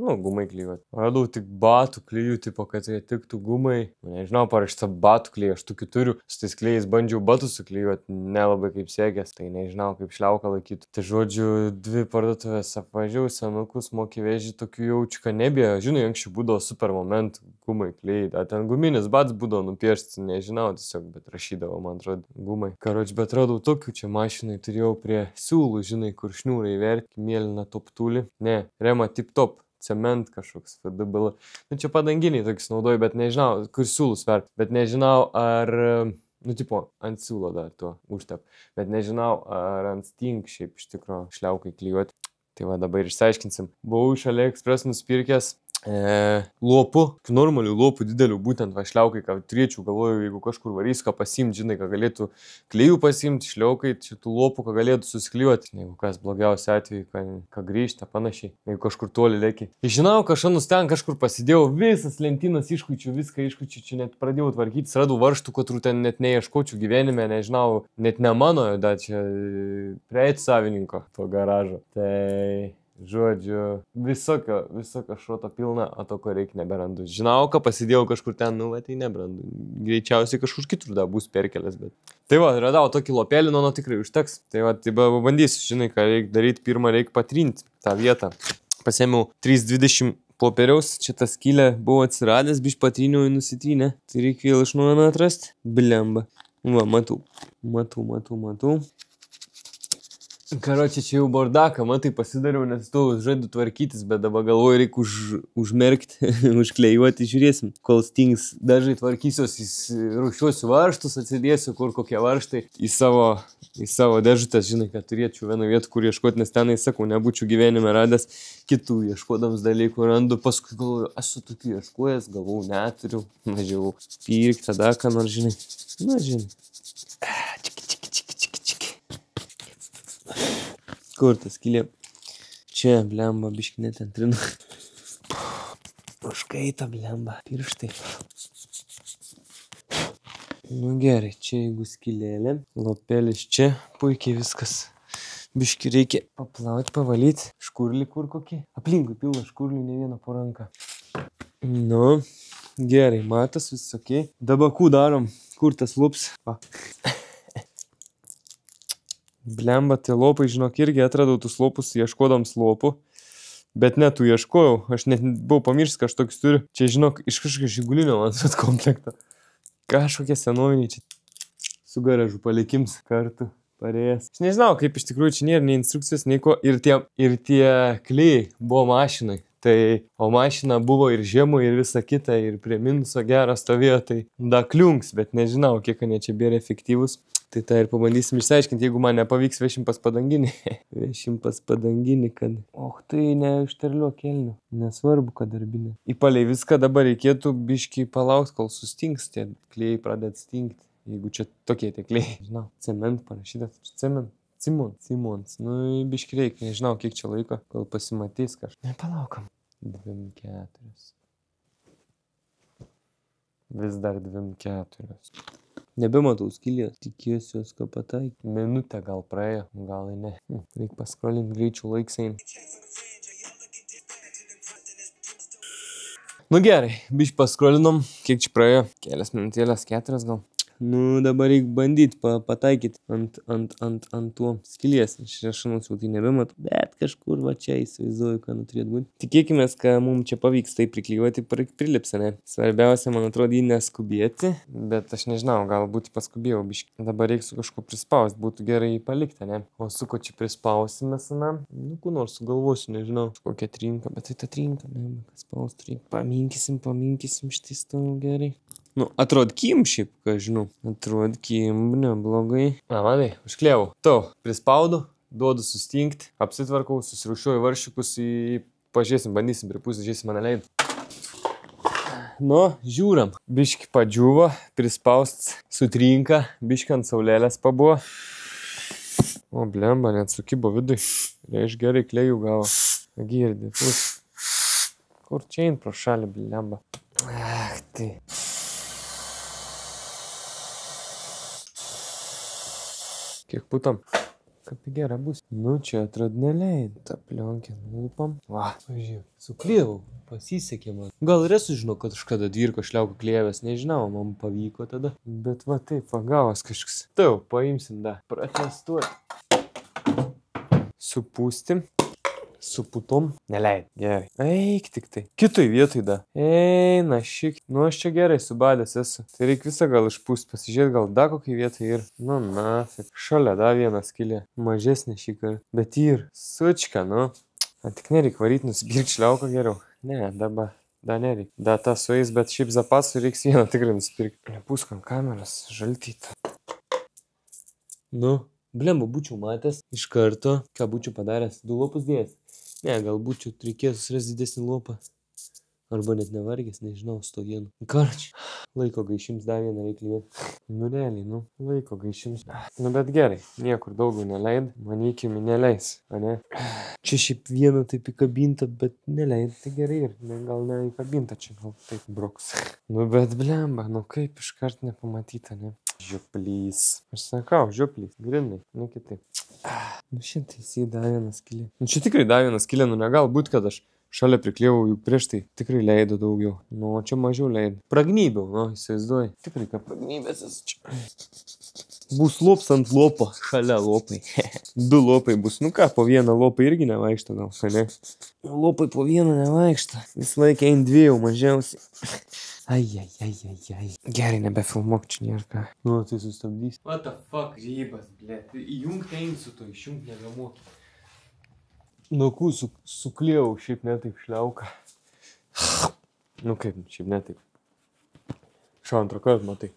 Nu, gumai klijuoti. Radau tik batų klijų, tipo, kad jie tiktų gumai. Nežinau, parašyta batų klijų, aš tokių turiu. Su tais klijais bandžiau batus suklijuoti, nelabai kaip sekės. Tai nežinau, kaip šliauką laikyti. Tai žodžiu, 2 parduotuvės apvažiavau, senukus, mokį vežį, tokių jaučiu, kad nebėjo. Žinai, anksčiau būdavo super momentų gumai klijai. A ten guminis bats būdavo nupiešti, nežinau, tiesiog, bet rašydavo, man atrodo, gumai. Karoč, bet radau tokių čia mašinai, turėjau prie siūlų, žinai, kur šniūrai verki, mėlyna toptulį. Ne, Rema tip top. Cement kažkoks, FDBL. Nu, čia padanginiai tokius naudoju, bet nežinau, kur siūlus verti. Bet nežinau, ar, nu, tipo, ant siūlo dar to užtep. Bet nežinau, ar ant Sting šiaip iš tikro šliaukai klijuoti. Tai va, dabar išsiaiškinsim. Buvau iš AliExpress nusipirkęs lopų, normalių lopų didelių, būtent va šliaukai, ką turėčiau, galvoju, jeigu kažkur varys, ką pasiimti, žinai, ką galėtų klijų pasiimti, šliaukai, šitų lopų, ką galėtų susiklijuoti, jeigu kas blogiausia atveju, ką grįžta, panašiai, jeigu kažkur toli lėki. Žinau, kažanus ten kažkur pasidėjau, visas lentynas iškuičiu, viską iškuičiu, čia net pradėjau tvarkyti, radau varžtų, kurių ten net neieškočiau gyvenime, nežinau, net ne mano, bet čia prieit savininko to garažo. Tai žodžiu, visokio šroto pilna, o to, ko reikia, neberandu. Žinau, ką pasidėjau kažkur ten, nu, tai nebrandu. Greičiausiai kažkur kitur da bus perkelės, bet... Tai va, radau tokį lopelį, nu, tikrai užteks. Tai va, tai bandysiu, žinai, ką reikia daryti. Pirmą reikia patrinti tą vietą. Pasėmiau 3,20 popieriaus, čia ta skylė buvo atsiradęs, biš patriniau į nusitrynę. Tai reikia vėl iš naujo atrasti. Blemba. Va, matau. Karočią, čia jau bordaka, matai, pasidariau, nes tu žadu tvarkytis, bet dabar galvoju, reikia užmerkti, užklejuoti, žiūrėsim. Kol Stings dažnai tvarkysios, rušiuosiu varžtus, atsidėsiu, kur kokie varžtai į savo dėžutės, žinai, kad turėčiau vieną vietą, kur ieškoti, nes tenai, sakau, nebūčiau gyvenime radęs kitų ieškodams dalykų, randu, paskui galvoju, aš su tokiu ieškojęs, galvau, neturiu, važiavau pirkti, tada, ką nors, žinai, na, žinai. Kur tas skylė? Čia, blemba, biški net ant trinu. Užkaita, blemba, pirštai. Nu gerai, čia jeigu skylėlė, lopelis čia, puikiai viskas. Biški reikia paplauti, pavalyti. Škurlį kur kokį? Aplinkui pilna škurlių, ne vieną po ranką. Nu, gerai, matas visokiai. Dabar kų darom? Kur tas lups? Va. Blemba, tai lopai, žinok, irgi atradau tus lopus, ieškodams lopų. Bet ne, tų ieškojau. Aš net buvau pamiršęs, kad aš tokius turiu. Čia, žinok, iš kažkokio žigulinio man su komplekto. Kažkokie senoviniai čia su garažu palikims kartu parėjęs. Aš nežinau, kaip iš tikrųjų čia nėra nei instrukcijos, nei ko. Ir tie klijai buvo mašinai. Tai, o mašina buvo ir žiemų, ir visa kita, ir prie minuso gerą stovėjo. Tai da kliunks, bet nežinau, kiek jie čia bėra efektyvus. Tai tą ir pabandysim išsiaiškinti, jeigu man nepavyks vešim pas padanginį. Vešim pas padanginį, kad... Tai neužterliuok kelnių. Nesvarbu, kad darbinė. Įpaliai viską dabar reikėtų biškį palaukti, kol sustings tie klėjai pradėt stingti. Jeigu čia tokie tie klėjai. Žinau, cement parašytas. Cement. Simons. Biškį reikia. Nežinau, kiek čia laiko, kol pasimatys kažką. Nepalaukam. 2-4. Vis dar 2-4. Nebematau skylės. Tikiuosi jos ką pataikė. Minutę gal praėjo, gal ir ne. Reikia paskrolinti greičių laiksain. Gerai, biškį paskrolinom. Kiek čia praėjo? Kelias minutėlės, 4 gal. Dabar reikia bandyti pataikyti ant tuo skylės. Aš jau tai nebematau, bet kažkur va čia įsivaizduoju, ką turėtų būti. Tikėkimės, kad mums čia pavyks tai priklijuoti, prilips, ne? Svarbiausia, man atrodo, jį neskubėti, bet aš nežinau, galbūt paskubėjau biškį. Dabar reikia su kažkuo prispausti, būtų gerai jį palikti, ne? O su ko čia prispausime senam? Kur nors sugalvosiu, nežinau, kokią trinką, bet tai ta trinka, ne, kas spausti reikia. Paminkysim štai stovų gerai. Atrodkim šiaip, ką žinau. Atrodkim, neblogai. Manai, užklievau. Prispaudu, duodu sustingti, apsitvarkau, susirūšiuoju varšiukus pažiūrėsim, bandysim pripūsti, žiūrėsim mane leidą. Žiūram. Biškį padžiuvo, prispaust sutrinka, biškį ant saulėlės pabuvo. Blemba, net sukibo vidui. Reiš gerai klėjų gavo. Girdi, kur čia eina pro šalį, blemba. Tai. Kiek putam? Kaip gera bus. Čia atrod neleid. Ta plionkę nulupam. Pažiūrėk. Suklievau. Pasisekė man. Gal ir esu žinau, kad kažkada dvirko šliauko klievės. Nežinau, man pavyko tada. Bet taip, gavas kažkas. Paimsim da. Pratestuoti. Supūstim. Su putom. Neleid. Gerai. Eik tik tai. Kitoj vietoj da. Eina šik. Aš čia gerai subadęs esu. Tai reikia visą gal išpūsti. Pasižiūrėti gal da kokiai vietoj ir. Nafik. Šalia da vieną skylę. Mažesnė šį kartą. Bet ir. Sučka, Tik nereik varyti, nusipirkti šliauką geriau. Ne, dabar. Da nereik. Da ta sueis, bet šiaip zapasų reiks vieną tikrai nusipirkti. Nepūskam kameras. Žaltytą. Blemba, būčiau matęs iš karto, ką būčiau padaręs. 2 lopus dėjęs. Ne, galbūt čia reikės susirasti didesnį lopą. Arba net nevargęs, nežinau, su to vienu. Karčiai. Laiko gaišims dar vieną reikia lieti. Realiai, laiko gaišims. Bet gerai, niekur daugiau neleid. Manykime, neleis, ne? Čia šiaip vieną taip įkabinta, bet neleid. Tai gerai ir gal neįkabinta čia, gal taip broks. Bet blemba, kaip iškart nepamatyta, ne? Žioplys. Aš sakau, žioplys. Grinai, ne kitaip. Šitai jis davė vieną skylę. Čia tikrai davė vieną skylę, negal būt, kad aš šalia priklievau, juk prieš tai tikrai leido daugiau. Čia mažiau leido. Pragnybiau, įsivaizduoju. Tikrai, kad pragnybės esu čia. Bus lops ant lopo. Šalia lopai. 2 lopai bus. Po vieną lopą irgi nevaikšto gal, ne? Lopai po vieną nevaikšto. Visą laiką eina 2 mažiausiai. Ai. Gerai, nebefilmuok čia nėra ką. Tai sustabdys. What the fuck, žybas, blėt. Įjungti eini su to, išjungti nebemoki. Suklievau, šiaip netaip šliauką. Kaip, šiaip netaip. Antrą kartą, matai.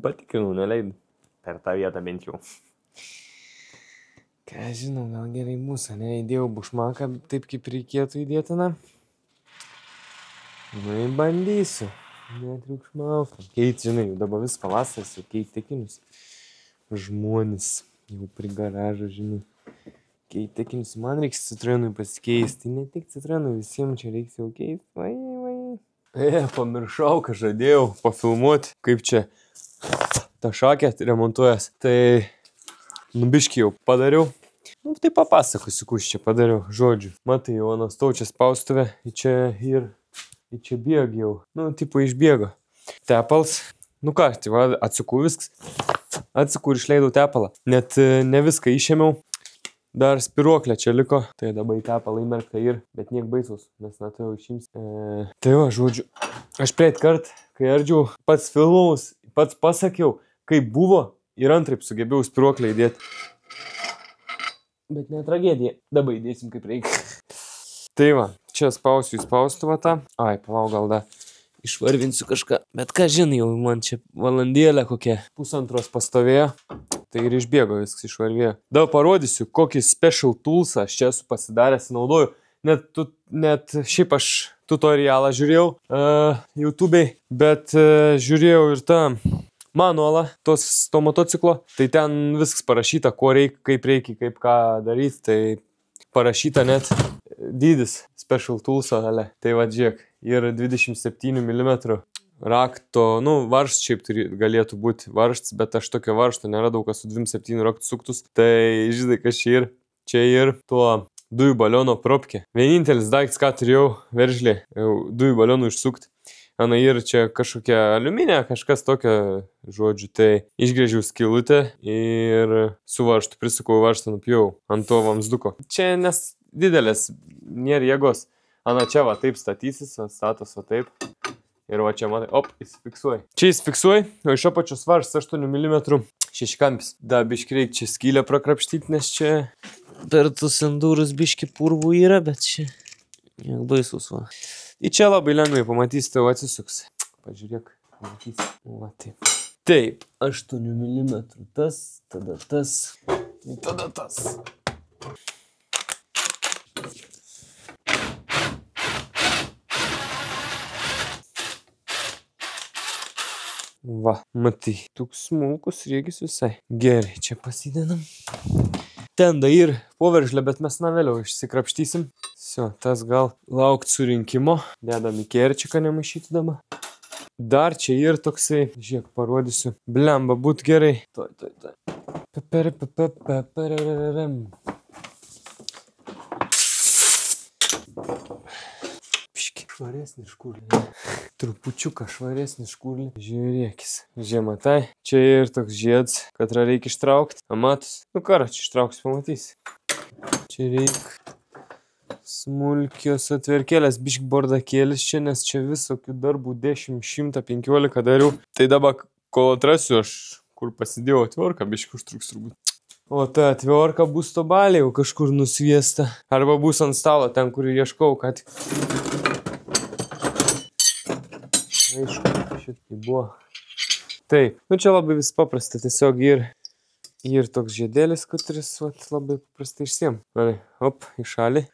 Patikrinau, neleidau. Per tą vietą bent jau. Ką žinau, gal gerai bus, ne? Įdėjau bušmaką taip, kaip reikėtų įdėtina. Bandysiu. Netriukšmauk. Keit, žinai, jau dabar vis pavasaris, jau keit tekinius. Žmonės jau prie garažo, žinai. Keit tekinius. Man reiks Citroenui pasikeisti. Ne tik Citroenui, visiems čia reiks jau keisti. Vai. Pamiršau, ką žadėjau pafilmuoti, kaip čia tą šakę remontuojas. Tai biškį jau padariau. Tai papasakosiu, kus čia padariau. Žodžiu. Matai, jau Anastaučias spaustuvė. Čia bėgiau. Tipo išbėgo. Tepals. Ką, tai va, atsikų viskas. Atsikų ir išleidau tepalą. Net ne viską išėmiau. Dar spiruoklė čia liko. Tai dabar į tepalą įmerkta ir. Bet niek baisus, nes tai jau išims. Tai va, žodžiu. Aš praeit kart, kai ardžiau, pats filmaus, pats pasakiau, kaip buvo ir antraip sugebėjau spiruoklę įdėti. Bet ne tragedija. Dabar įdėsim kaip reikia. Tai va, čia spausiu į spaustuvą tą. Palauk, gal da išvarvinsiu kažką. Bet ką žinai, jau man čia valandėlę kokia pusantros pastovėjo. Tai ir išbėgo viskas išvarvėjo. Dabar parodysiu, kokį special toolsą aš čia esu pasidaręs, naudoju. Net šiaip aš tutorialą žiūrėjau YouTube'ai, bet žiūrėjau ir tą manualą to motociklo. Tai ten viskas parašyta, ko reikia, kaip ką daryti. Tai parašyta net dydis special toolso. Tai va, žiūrėk, ir 27 mm. Rakto, varžtas šiaip galėtų būti varžtas, bet aš tokio varžto neradau, kas su 27 raktų suktus. Tai žinai, kas čia ir tuo dujų baliono propkė. Vienintelis daiktas, ką turėjau veržlį, dujų balionų išsukti. Ir čia kažkokia aliuminė, kažkas tokio, žodžiu, tai išgrėžiau skylutę ir su varžtu prisukau varžtą, nupjau ant to vamsduko. Čia nes didelės, nėra jėgos. Čia va taip statysis, statos va taip. Ir va čia matai, įsifiksuoji. Čia įsifiksuoji, o iš apačios varžtas 8 mm šeškampis. Da, biški reikia čia skylę prakrapštyti, nes čia per tus endūrus biški purvų yra, bet čia niek baisus va. Ir čia labai lengvai pamatysite, tau atsisuks. Pažiūrėk, pamatysi. Va taip. Taip, 8 mm tas, tada tas, tada tas. Va, matai, toks smulkus rėgis visai. Gerai, čia pasidedam. Ten da ir poveržlę, bet mes vėliau išsikrapštysim. Tas gal laukt surinkimo. Dedam į kerčiką nemaišyti dabar. Dar čia ir toksai, žiūrėk, parodysiu. Blemba, būt gerai. Toj. Švaresnį škurlį. Trupučiuką švaresnį škurlį. Žiūrėkis. Žiematai. Čia ir toks žiedas, kad reikia ištraukti. Matus. Čia ištrauks, pamatysi. Čia reikia smulkios atverkėlės, bišk bordakėlis čia, nes čia visokių darbų 10-115 dariau. Tai dabar, kol atrasiu aš, kur pasidėjau atverką, bišk užtruks turbūt. O ta atverka bus to balė jau kažkur nusviesta. Arba bus ant stalo, ten, kur ieškau, ką tik. Aišku, šitai buvo. Taip, čia labai vis paprasta, tiesiog ir toks žiedėlis, kuris labai paprastai išsiem. Į šalį.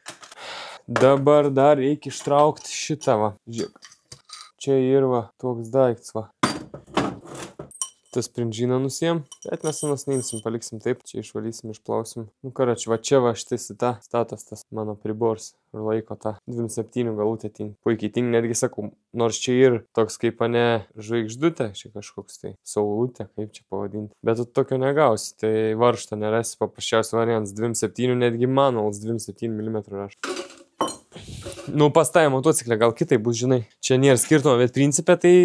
Dabar dar reikia ištraukti šitą va. Žiūrėk. Čia ir va, toks daiktas va. Tas prinžiną nusiem, bet mes senos neimsim, paliksim taip, čia išvalysim, išplausim. Va čia va šitais statos tas mano pribors ir laiko tą 27 galutę ting. Puikiai ting, netgi sakau, nors čia ir toks kaip žvaigždutė, čia kažkoks tai saulutė, kaip čia pavadinti. Bet tu tokio negausi, tai varžto nerasi, paprasčiausias variantas 27, netgi manualas 27 mm rašo. Pas tai motociklę gal kitai bus, žinai, čia nėra skirtumo, bet principė tai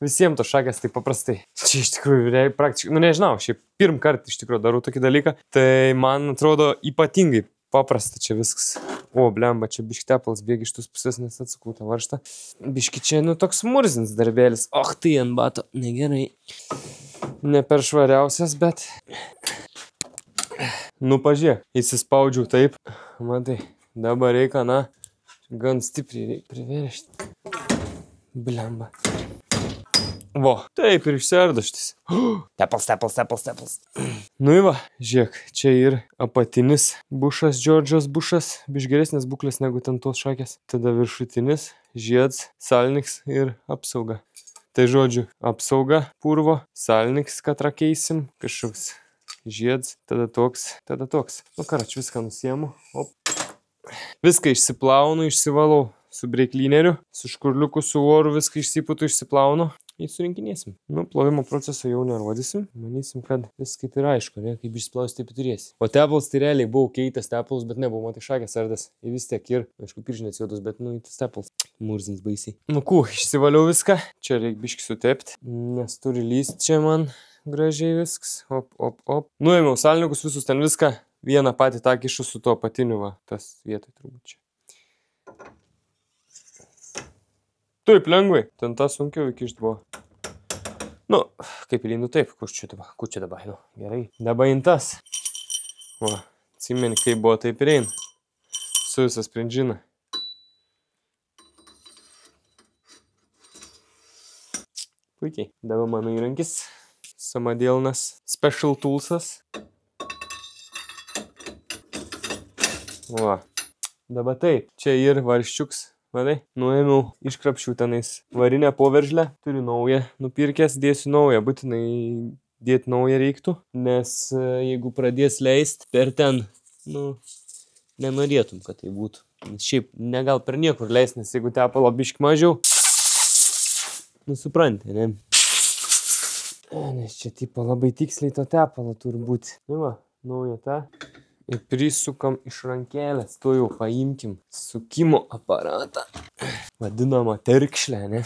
visiems to šakės taip paprastai. Čia iš tikrųjų praktiškai, nežinau, šiaip pirm kartą iš tikrųjų darau tokį dalyką, tai man atrodo ypatingai paprasta čia viskas. O, blemba, čia biški tepalas bėgi iš tus pusės, nes atsukau tą varžtą. Biški čia, toks murzins darbėlis. Tai ant bato, negerai. Ne per švariausias, bet... Pažiūrėk, įsispaudžiau taip. Matai, dabar reikia, gan stipriai reikia priveršti. Blemba. Vo, taip ir išsiardo šitis. Tepals. Žiūrėk, čia ir apatinis bušas, Džordžas bušas, biš geresnės būklės negu ten tos šakės. Tada viršutinis, žiedas, salniks ir apsauga. Tai žodžiu, apsauga, purvo, salniks, kad rakeisim, kažkoks žiedas, tada toks. Viską nusiemu. Viską išsiplaunu, išsivalau su breiklineriu, su škurliuku, su oru, viską išsiputu, išsiplaunu. Ir surinkinėsim. Plovimo procesą jau nerodysim. Manysim, kad vis kaip ir aišku, kaip išsiplaus, taip ir turėsi. O tepalas tai realiai buvau keitęs tepalas, bet nebuvo, matai, šakės ardas. Ir vis tiek ir, aišku, piržinės juodus, bet tas tepalas murzins baisiai. Išsivaliau viską. Čia reikia biški sutepti, nes turi lyst čia man gražiai viskas. Op. Nuėmiau salnikus visus ten viską. Vieną patį tą kišu su tuo apatiniu, va, tas vietoj turbūt čia. Taip, lengvai. Ten tą sunkiau įkišti buvo. Kaip įlinu taip. Kur čia dabar? Gerai. Dabar intas. Atsimeni, kaip buvo taip ir ein. Su visas sprendžina. Puikiai. Dabar mano įrankis. Samadėlnas Special Toolsas. Va. Dabar taip. Čia ir varščiuks. Vadai, nuėmiau, iškrapšiu tenais varinę poveržlę. Turiu naują nupirkęs, dėsiu naują. Būtinai dėti naują reiktų. Nes jeigu pradės leist per ten, nenorėtum, kad tai būtų. Šiaip negal per niekur leist, nes jeigu tepalo biški mažiau, supranti, ne? Nes čia tipo labai tiksliai to tepalo turi būti. Va, nauja ta. Ir prisukam iš rankelės. To jau paimkim sukimo aparatą. Vadinamą terkšlę, ne?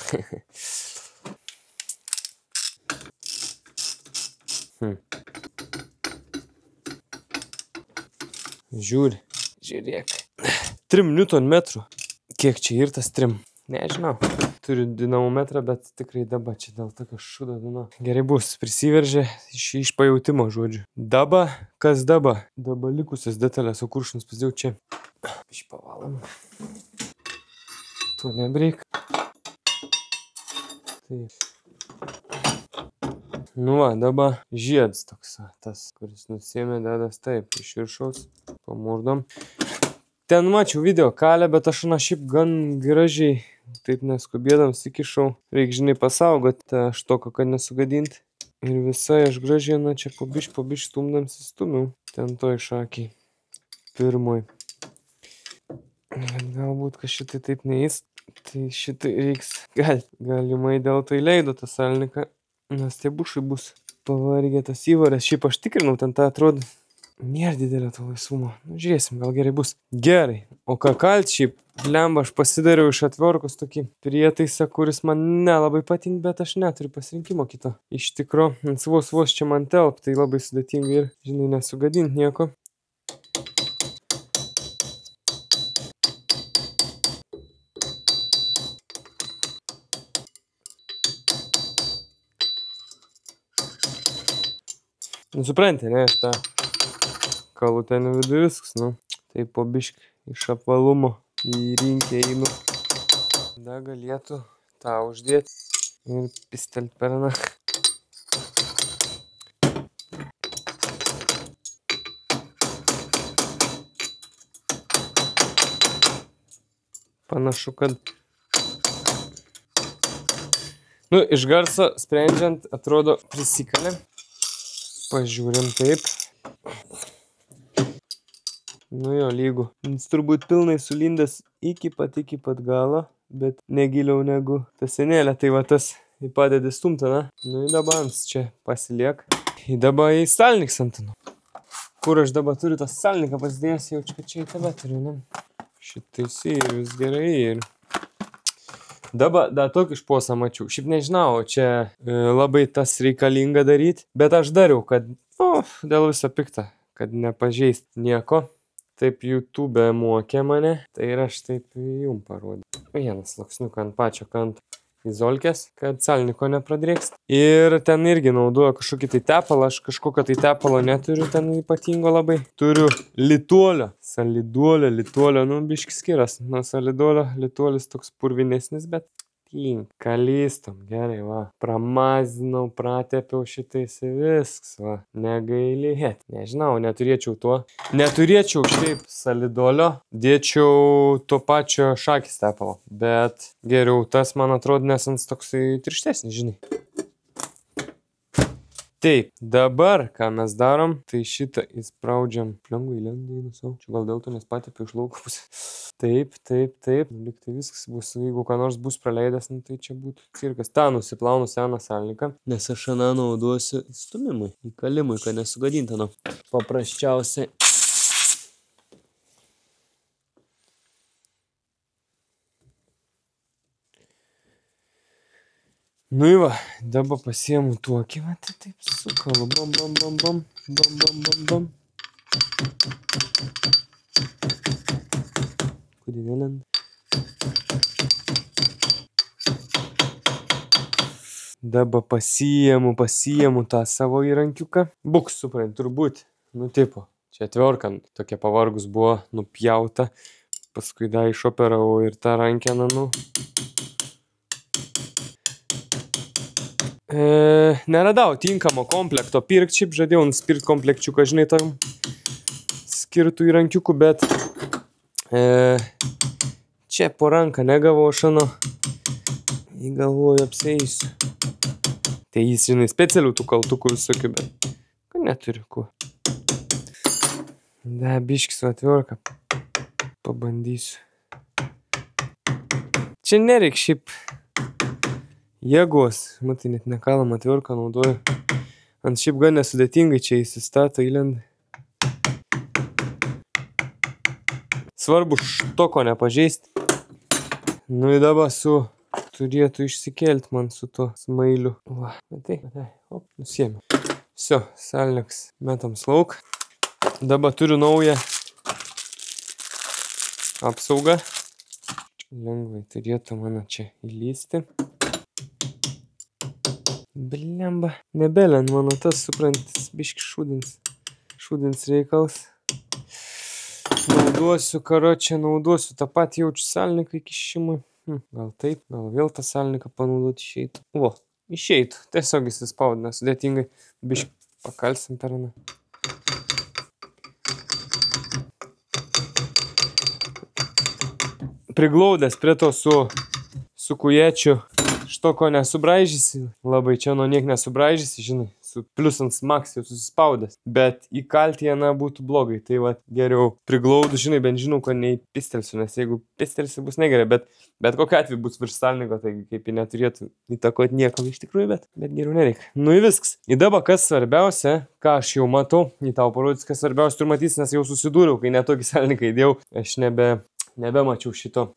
Žiūrėk. 3 Nm. Kiek čia ir tas 3? Nežinau. Turiu dinamometrą, bet tikrai dabar čia dėl tokio šudo dino. Gerai bus, prisiveržė iš pajautimo žodžiu. Daba, kas daba? Daba likusios detalės, o kuršnis pasidėjau čia. Išpavalom. Tu nebreik. Taip. Nu va, daba žiedas toks, tas, kuris nusėmė dedas taip, iš viršaus, pamurdom. Ten mačiau video kalę, bet aš šiaip gan gražiai, taip neskubėdams įkišau. Reik žinai pasaugot tą štoką, kad nesugadinti. Ir visai aš gražiai, čia pabiš stumdams įstumiau. Ten toj šakiai. Pirmoj. Galbūt šitai taip neįs. Tai šitai reiks. Galimai dėl tai leido tą salniką. Nes tie bušai bus pavargę tas įvarės. Šiaip aš tikrinau, ten tą atrodo. Nėra didelio to laisvumo. Žiūrėsim, gal gerai bus. Gerai. O ką kalt šiaip, lemba, aš pasidariau iš atviorkos tokį prietaisą, kuris man nelabai patink, bet aš neturiu pasirinkimo kito. Iš tikro, vos čia man telp, tai labai sudėtinga ir, žinai, nesugadint nieko. Supranti, ne, aš tą kalutenį vidų viskas, taip po biškį iš apvalumo į rinkę einu. Da galėtų tą uždėti ir pistelt per naktį. Panašu, kad iš garso sprendžiant atrodo prisikalė. Pažiūrim taip. Jo, lygu. Jis turbūt pilnai sulindęs iki pat galo, bet negiliau negu ta senelė. Tai va tas padedi stumti, na. Ir dabar čia pasiliek. Ir dabar į salniks antanu. Kur aš dabar turiu tą salniką pasidėjęs, jaučiu, kad čia į tave turiu, ne? Šitais ir vis gerai ir... Dabar dar tokį šposą mačiau. Šiaip nežinau, čia labai tas reikalinga daryti, bet aš dariau, kad, dėl viso pikta, kad nepažeist nieko. Taip YouTube mokė mane, tai ir aš taip jum parodžiau. Vienas sluoksniuką ant pačio kanto izolkės, kad salniko nepradrėkst. Ir ten irgi naudoju kažkokį tai tepalą, aš kažkokio tai tepalo neturiu ten ypatingo labai. Turiu lituolio, lituolio, biški skiras. Nuo salidolio, lituolis toks purvinesnis, bet kalystom, gerai, va. Pramazinau, pratepiau šitais visks, va. Negailėt. Nežinau, neturėčiau to. Neturėčiau šiaip salidolio, dėčiau to pačio šakis tepalo. Bet geriau tas, man atrodo, nesans toksai tirštesnis, žinai. Taip, dabar, ką mes darom, tai šitą įspraudžiam. Lengvai lendai nusau. Čia gal dėl to, nes patepiau iš lauko pusę. Taip. Liktai viskas bus, jeigu ką nors bus praleidęs, tai čia būtų cirkas. Ta, nusiplaunu seną salniką, nes aš aną naudosiu įstumimui, įkalimui, kad nesugadinta, paprasčiausiai. Va, dabar pasiemu tuokį, va, tai taip sukalu, bam. Kodėl? Dabar pasiemu tą savo įrankiuką. Buks, suprant, turbūt, tipo, čia atviorka, tokia pavargus buvo nupjauta, paskui dar išoperavau ir tą rankeną, Neradau tinkamo komplekto pirkti, šiaip žadėjau nusipirkti komplekčiuką, žinai, tam skirtų įrankiukų, bet čia po ranką negavau šano, įgalvoju apsėjusiu. Tai jis, žinai, specialių tų kaltukų visokių, bet neturiu kuo. Da, biškis atvirką pabandysiu. Čia nereik šiaip jėgos, matai, net nekalam atvirką naudoju. Ant šiaip gan nesudėtingai čia įsistato įlenda. Svarbu štoko nepažeisti. Nu ir dabar turėtų išsikelti man su to smailiu. Va, matai, op, nusiėmiau. Visio, salniks metam slauk. Dabar turiu naują apsaugą. Lengvai turėtų mano čia įlysti. Blemba. Nebelen mano tas, suprantis, biški šūdins reikals. Nauduosiu, naudosiu tą patį jaučiu salniką įkišimui. Gal taip, gal vėl tą salniką panaudoti išeitų. O, išeitų. Tiesiog įsispaudina sudėtingai. Biški pakalsim per aną. Priglaudęs prie to su kuječiu štoko nesubraižysi. Labai čia nuo niek nesubraižysi, žinai. Plius ant smaks jau susispaudęs. Bet įkalti ją būtų blogai. Tai va, geriau priglaudų, žinai, bent žinau, kad neįpistelsiu, nes jeigu pistelsi bus negerai. Bet kokiu atveju bus virš salniko, tai kaip jį neturėtų įtakoti niekam iš tikrųjų, bet geriau nereikia. Nu į viskas. Į dabar kas svarbiausia, ką aš jau matau, į tau parodys, kas svarbiausia tu matysi, nes jau susidūriau, kai netokį salniką įdėjau. Aš nebemačiau šito.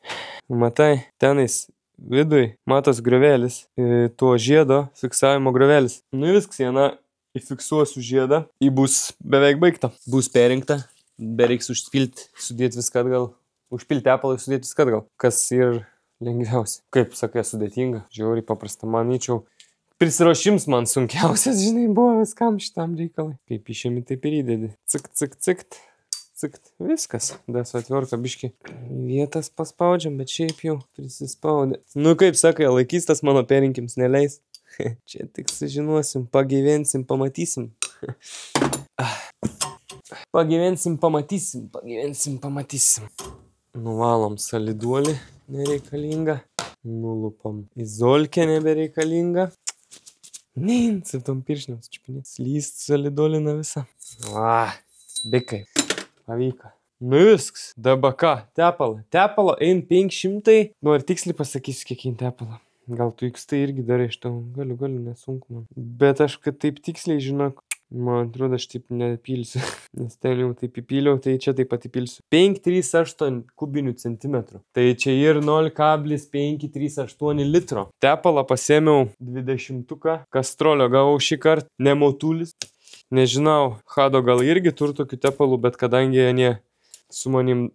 Matai, tenais viduj matos griovelis, tuo žiedo fiksavimo griovelis. Nu viskas, jena įfiksuosiu žiedą, jį bus beveik baigta. Bus perinkta, bereiks užpilti, sudėti viską atgal. Užpilti tepalą ir sudėti viską atgal. Kas ir lengviausia. Kaip sakai, sudėtinga, žiauriai paprasta, manyčiau. Prisiruošims man sunkiausias, žinai, buvo viskam šitam reikalai. Kaip išėmi, taip ir įdedi. Cikt. Viskas. Das atvirka biški. Vietas paspaudžiam, bet šiaip jau prisispaudė. Nu kaip sakai, laikys tas mano perinkims neleis. Čia tik sužinosim, pagyvensim, pamatysim. Pagyvensim, pamatysim. Nuvalom saliduolį nereikalingą. Nulupam izolkę nebereikalingą. Su tom piršniam sučipinė. Slyst saliduolina visą. Bikai. Pavyko. Nu viskas. Dabar ką? Tepalo ein 500. Nu ar tiksliai pasakysiu, kiek ein tepalo. Gal tu tai irgi darai iš to. Galiu, nesunku man. Bet aš, kad taip tiksliai žinok, man atrodo, aš taip nepilsiu. Nes ten jau taip įpyliau, tai čia taip pat įpilsiu. 538 kubinių centimetrų. Tai čia ir 0,538 litro. Tepalą pasėmiau 20-tuką. Kastrolio gavau šį kartą. Nemotulis. Nežinau, Hado gal irgi turi tokių tepalų, bet kadangi jie su manim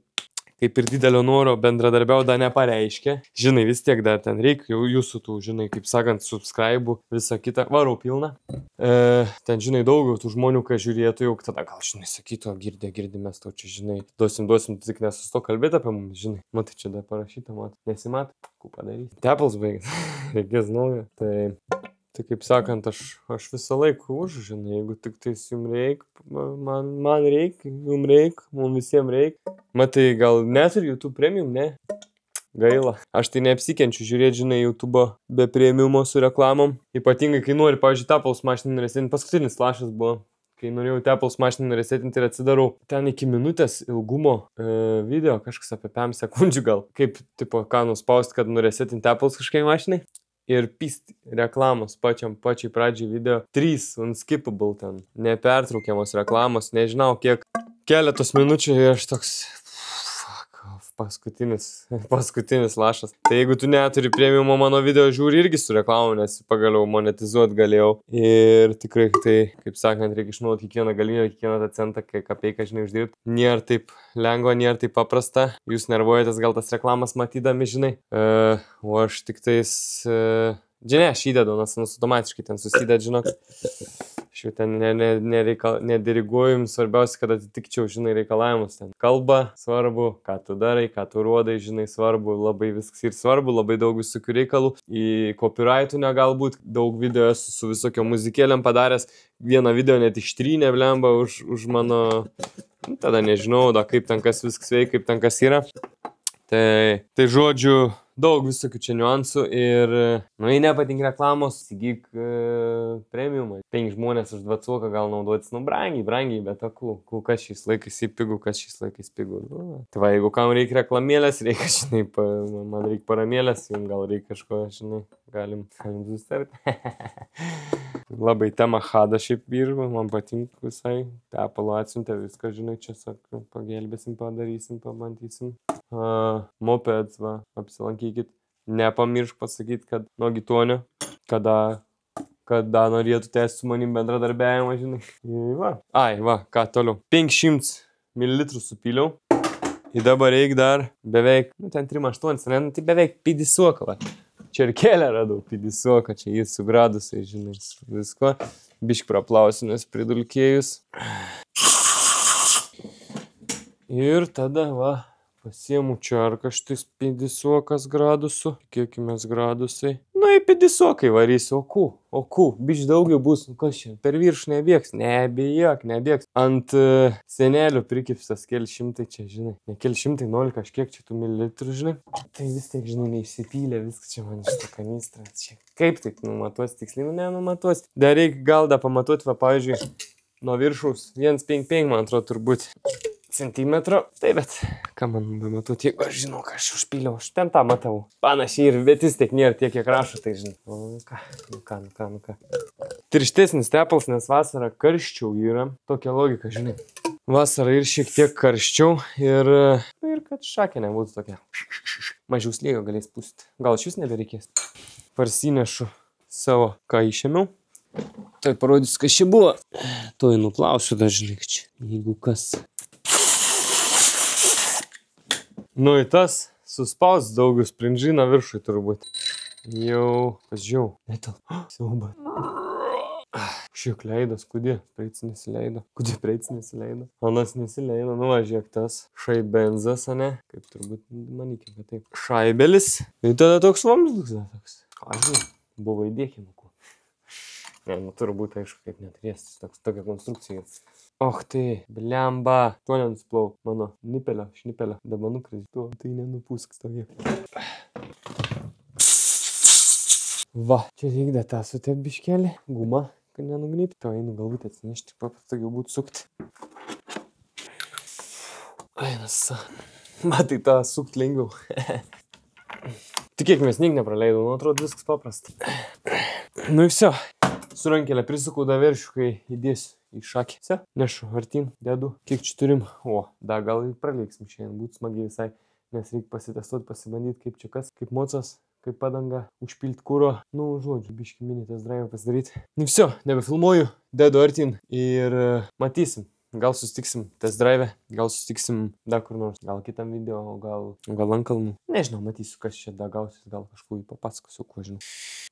kaip ir didelio noro bendradarbiau dar nepareiškė. Žinai, vis tiek dar ten reikia jūsų tų, žinai, kaip sakant, subscribe'ų, visą kitą. Varau pilną. Ten, žinai, daugiau tų žmonių, kai žiūrėtų, jau tada gal, žinai, sakytų, girdi mes tau čia, žinai, duosim, tik nesusto kalbėti apie mums, žinai. Matai, čia dar parašyta, nesimat, ko padaryti. Tepals baigęs, reikės naujo. Tai kaip sakant, aš visą laiką už, žinai, jeigu tik tais jums reik, man reik, jums reik, mums visiems reik. Matai, gal neturi YouTube Premium, ne? Gaila. Aš tai neapsikenčiu žiūrėti, žinai, YouTube be premiumo su reklamom. Ypatingai, kai nori, pavyzdžiui, Tepals mašiną nuresetinti. Paskutinis lašas buvo, kai norėjau Tepals mašiną nuresetinti ir atsidarau. Ten iki minutės ilgumo video, kažkas apie 5 sekundžių gal. Kaip, tipo, ką nuspausti, kad nuresetinti Tepals kažkai mašinai. Ir pist reklamos pačiai pradžiai video. 3 unskippable ten. Nepertraukiamos reklamos. Nežinau, kiek keletos minučių ir aš toks... Paskutinis lašas. Tai jeigu tu neturi premiumo mano video, žiūri irgi su reklamu, nes pagaliau monetizuoti galėjau. Ir tikrai tai, kaip sakant, reikia išnaudoti kiekvieną galimybę, kiekvieną tą centą, kai kapeiką, žinai, uždirbti. Nėra taip lengva, nėra taip paprasta. Jūs nervuojatės gal tas reklamas matydami, žinai. O aš tik tais... Žinai, aš įdedu, nes automatiškai ten susidėt, žinok. Aš jau ten nediriguoju, svarbiausia, kad atitikčiau, žinai, reikalavimus ten. Kalba, svarbu, ką tu darai, ką tu rodai, žinai, svarbu, labai viskas ir svarbu, labai daug visokių reikalų. Į copyrightų negalbūt, daug video esu su visokio muzikėlėm padaręs, vieną video net ištrynė blemba už mano, tada nežinau, da kaip ten kas viskas veikia, kaip ten kas yra. Tai žodžiu, daug visokių čia niuansų ir, jei nepatinka reklamos, įsigyk premiumą. 5 žmonės už 2 cuoką gal naudotis, brangiai, bet kas šiais laikais įpigų, kas šiais laikais pigų. Tai va, jeigu kam reikia reklamėlės, reikia, žinai, man reikia paramėlės, jums gal reikia kažko, žinai, galim susitarti. Labai tema hada šiaip dirba, man patinka visai. Apple atsiuntė viską, žinai, čia sakau, pagelbėsim, padarysim, pabandysim. Mopeds, va, apsilankykit. Nepamiršk pasakyti, kad nuo Gitonio, kada norėtų tęsti su manim bendradarbiavimą, žinai. Va, ką toliau. 500 ml supyliau. Ir dabar reikia dar beveik, ten 3,8, ne, tai beveik pidisoką, va. Čia ir kelią radau pidisoką, čia jis su gradusai, žinai, su visko. Bišk praplausinės pridulkėjus. Ir tada, va, pasiemu čarkaštis pidisokas gradusų. Kiekimės gradusai. Į pidisokai varysiu, o ku, bišk daugiau bus, kas čia, per virš nebėgs, nebėgs. Ant senelių prikipstas keli šimtai čia, žinai, ne keli šimtai, 0 kažkiek čia tų mililitrų, žinai. Tai vis tiek, žinai, neišsipylė, viskas čia man šitą kanistrą. Čia. Kaip taip numatuos, tiksliai, nenumatuos. Dar reikia gal da pamatuoti, va, pavyzdžiui, nuo viršaus 1,55, man atrodo, turbūt centimetro. Taip, bet ką man pamatuoti, jeigu aš žinau, ką aš užpyliau, aš ten tą matau. Panašiai ir vietis tiek nėra tiek, kiek rašo, tai žinai. Ką. Tirštesnis tepalas, nes vasarą karščiau yra. Tokia logika, žinai. Vasarą ir šiek tiek karščiau ir kad šakė nebūtų tokia. Mažiau slėgio galės pūsti. Gal šis nebereikės. Parsinešu savo, ką išėmiau. Tai parodys, kas čia buvo. Toj nuplausiu dažnai čia, jeigu kas. Į tas suspaus daugiau sprindžiną viršui turbūt. Jau, pasižiau. Netal. Siauba. Šiek leidas, kudė? Preits nesileido. Kudė preits nesileido? Anas nesileido. Važiuok tas šaibenzas, ane? Kaip turbūt manykime, kad taip. Šaibelis. Ir tada toks vamzdus. Žinai, buvo įdėkimų. Ne, turbūt, aišku, kaip neturės. Tokia konstrukcija. Tai, blemba. Tuo nenusiplau. Mano šnipelio. Dabar nukristų. Tai nenupūsk stovė. Va, čia reikia tą sutėp biškelį. Guma, kad nenugnypti. To einu galbūt atsinešti, papatogiau būtų sukti. Nasa. Matai, tą sukti lengviau. Tikėkimės, niek nepraleidau. Atrodo, viskas paprasta. Ir viso. Su rankelė prisukau da viršų, kai įdėsiu į šakį. Nešu artin, dedu. Kiek čia turim? Da gal ir praleiksim šiandien. Būtų smagiai visai, nes reikia pasitestuoti, pasibandyti, kaip čia kas, kaip mocas, kaip padanga, užpilti kūro. Žodžiu, biškį minitės drive pasidaryti. Viso, nebefilmuoju, dedu artin ir matysim. Gal susitiksim test drive, gal susitiksim dar kur nors, gal kitam video, gal ant kalnų. Nežinau, matysiu, kas čia da gausis, gal kažkų papasakosiu, ko žinau.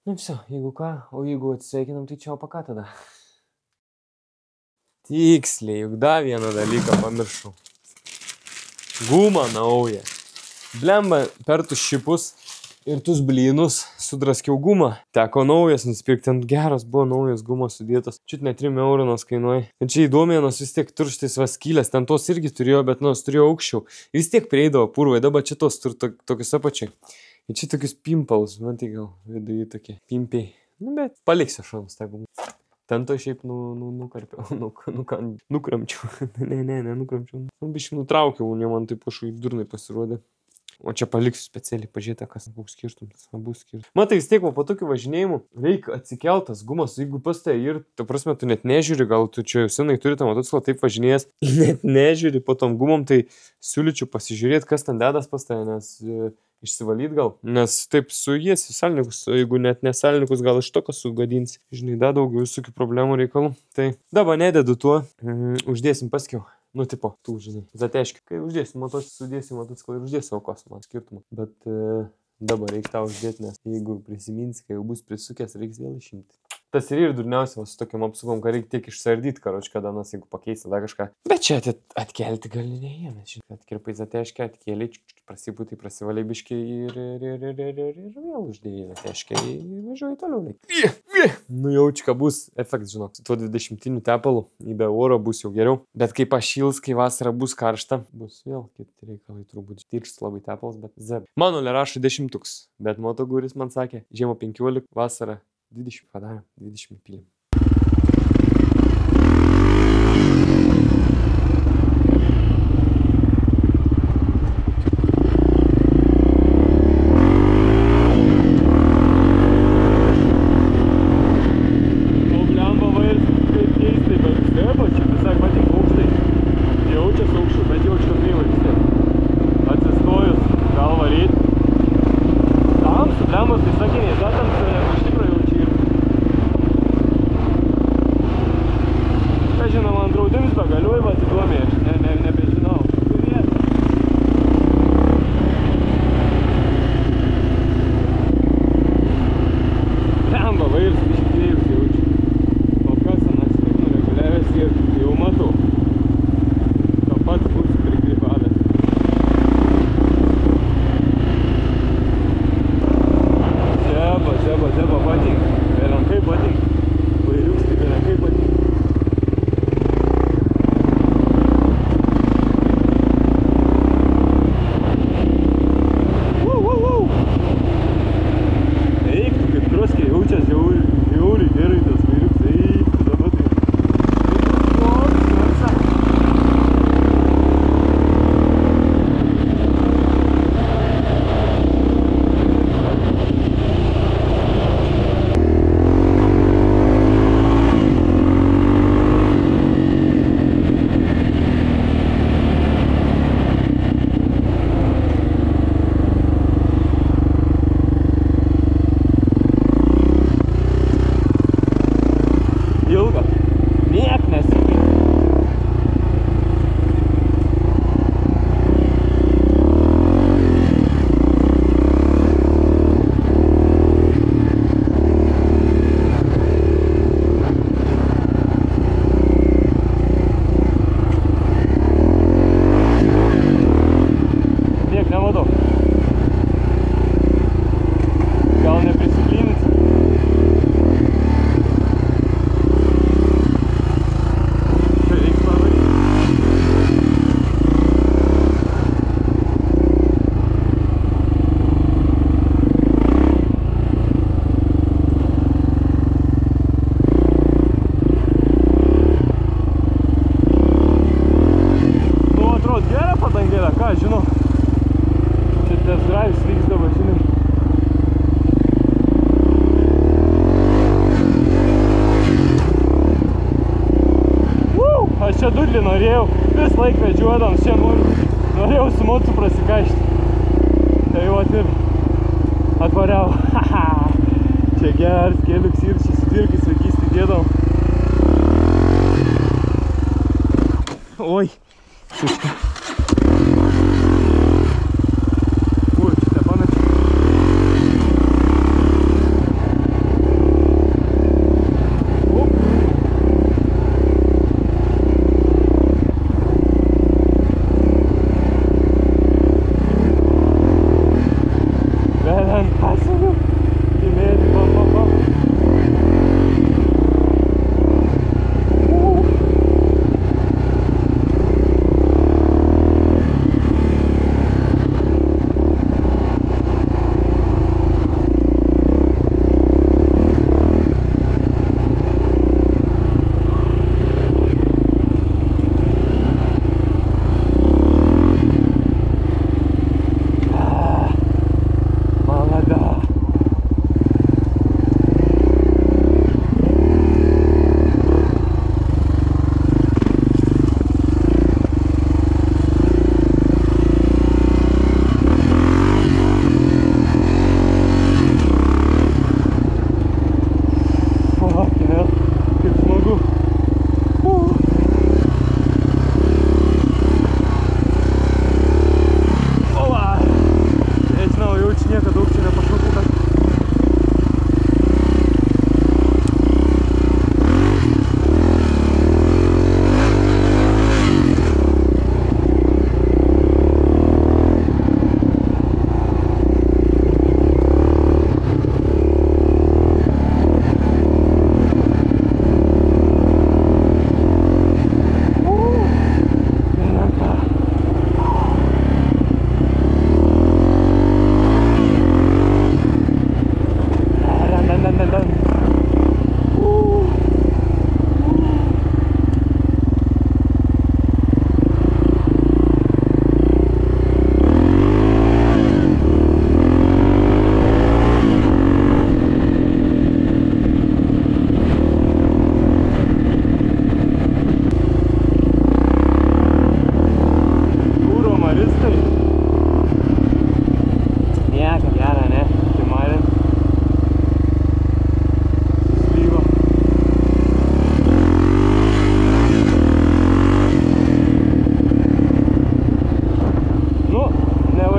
Viso, jeigu ką, o jeigu atsisveikinam, tai čia paka tada. Tiksliai, juk dar vieną dalyką pamiršau. Guma nauja. Blemba per tus šipus ir tus blynus sudraskiau gumą. Teko naujas nusipirkti, ten geras buvo naujas gumos sudėtos. Čiut ne 3 euronos kainuoja. Ir čia įdomienos vis tiek turštais vaskylės, ten tos irgi turėjo, bet turėjo aukščiau. Vis tiek prieidavo purvai, dabar čia tos tokius apačiai. Ir čia tokius pimpalus, man tai gal viduje tokie pimpiai. Bet paliksiu šoms tą gumą. Ten to šiaip nukarpiau, nukramčiau. Nukramčiau. Biškai nutraukiau, ne man taip kažkaip durnai pasirodė. O čia paliksiu specialiai, pažiūrėti, kas koks skirtumas, abu skirtumas. Matai, vis tiek po tokių važinėjimų reikia atsikeltas gumas, jeigu pas tai ir, ta prasme, tu net nežiūri, gal tu čia jau senai turi tą motociklą taip važinėjęs, net nežiūri po tom gumom, tai siūlyčiau pasižiūrėti, kas ten dedas pas tai, nes išsivalyt gal, nes taip sujėsi salinikus, jeigu net nesalinikus, gal iš to, kas sugadins, žinai, da daugiau visokių problemų reikalų, tai dabar nededu tuo, uždėsim paskiau. Tipo, tu, žinai, zateškiu. Kai uždėsi sudėsi motociklą ir uždėsi aukos, man skirtumą. Bet dabar reikia tą uždėti, nes jeigu prisiminsi, kai jau bus prisukęs, reiks vėl išimti. Tas ir durniausia su tokiam apsugom, kad reikia tiek išsardyti, karoč, kada nas, jeigu pakeisti dar kažką. Bet čia atkelti gali neįėmė, žinai, atkirpai zateškę, atkėlė, prasipūtai, prasivaliai biškai ir vėl uždėjai zateškę ir važiuoji toliau. Nu jaučiu, kad bus efektas, žinok, su tuo 20-tiniu tepalu, į be oro bus jau geriau. Bet kai pašils, kai vasara bus karšta, bus vėl kiti reikalai, turbūt tiršs labai tepalas, bet zeb. Mano rašo 10, bet motoguris man sakė, žiemo 15, vasara 20 padarė, 20 pilim. Aš čia Dudlį norėjau, vis laik vedžiuodams, čia norėjau su mocu prasikaišti. Tai jau atvariau. Čia geras keliuks ir šis dirkis vaikystį dėdam. Oi, šuška.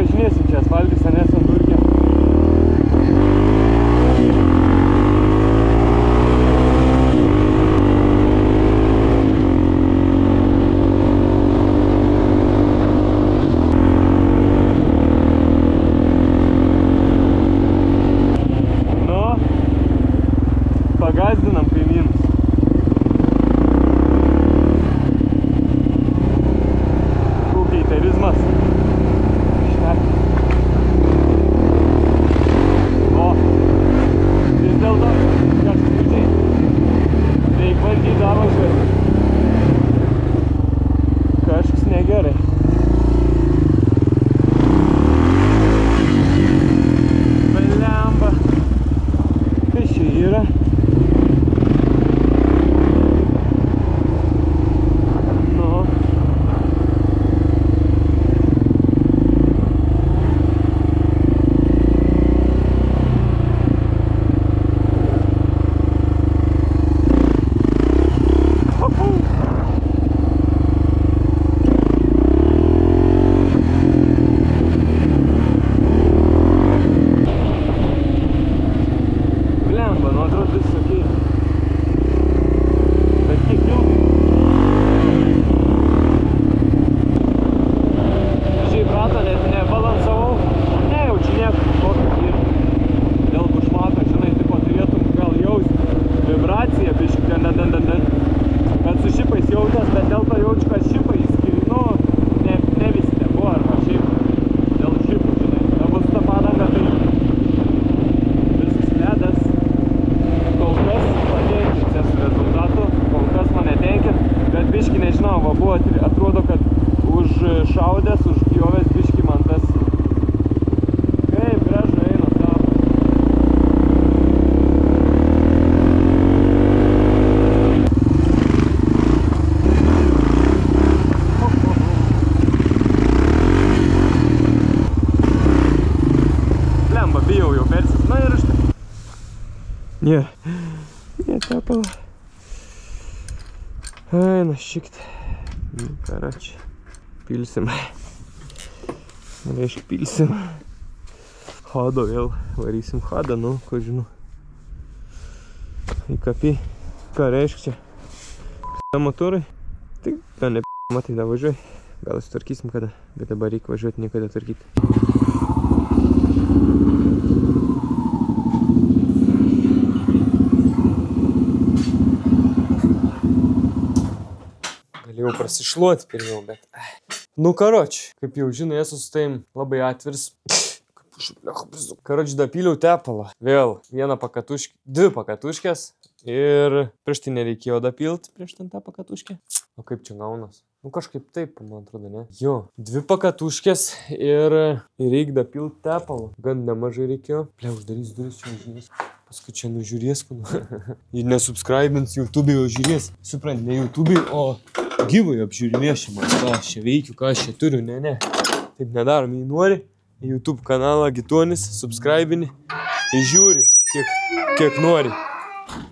važinėsim čia asfaltis, nesant durkė. Pagazdinam kaimynus. Kūkeiterizmas. O, vis dėlto kažkaip reik bandyti dar važiuoti. Kažkas negerai. Blemba. Kas čia yra? Bet su šipais jautės, bet dėl to jaučiu, kad šipai įskirinu, ne visi nebuvo, arba šiaip dėl šipų, žinai. Dabar su ta padanga tai viskas ledas. Kol kas patenkinęs rezultatų, kol kas mane tenkina, bet biški nežinau, va buvo, atrodo, kad už šaudės, už pjovės biški man tas kaip gražu eina tau. Bijau jau persis, na ir štai. Ne tepalo. Eina šikt. Karačiai. Pilsim. Reiškia pilsim. Hado vėl. Varysim hadą, nu, ko žinau. Į kapį. Ką reiškia čia? Motorai. Tai gal ne matai, da važiuoji. Gal sutvarkysim kada, bet dabar reikia važiuoti, niekada tvarkyti. Galėjau prasišluoti pirmiau, bet... Nu, karoči, kaip jau žinai, esu su taim labai atvirs. Karoči, dapyliau tepalą. Vėl vieną pakatuškę, dvi pakatuškės. Ir prieš tai nereikėjo dapilti prieš ten tą pakatuškę. O kaip čia gaunas? Nu, kažkaip taip, man atrodo, ne? Jo, dvi pakatuškės ir reik dapilti tepalą. Gan nemažai reikėjo. Ble, uždarys duris čia žiūrės. Paskui čia nužiūrės, jei nesubscribins YouTube'ai, o žiūrės. Suprant, ne YouTube'ai, o gyvai apžiūrinėšimas. Ką aš čia veikiu, ką aš čia turiu, ne. Taip nedarom, jei nori. YouTube kanalą Gitonis, subscribini. Ir žiūri, kiek nori.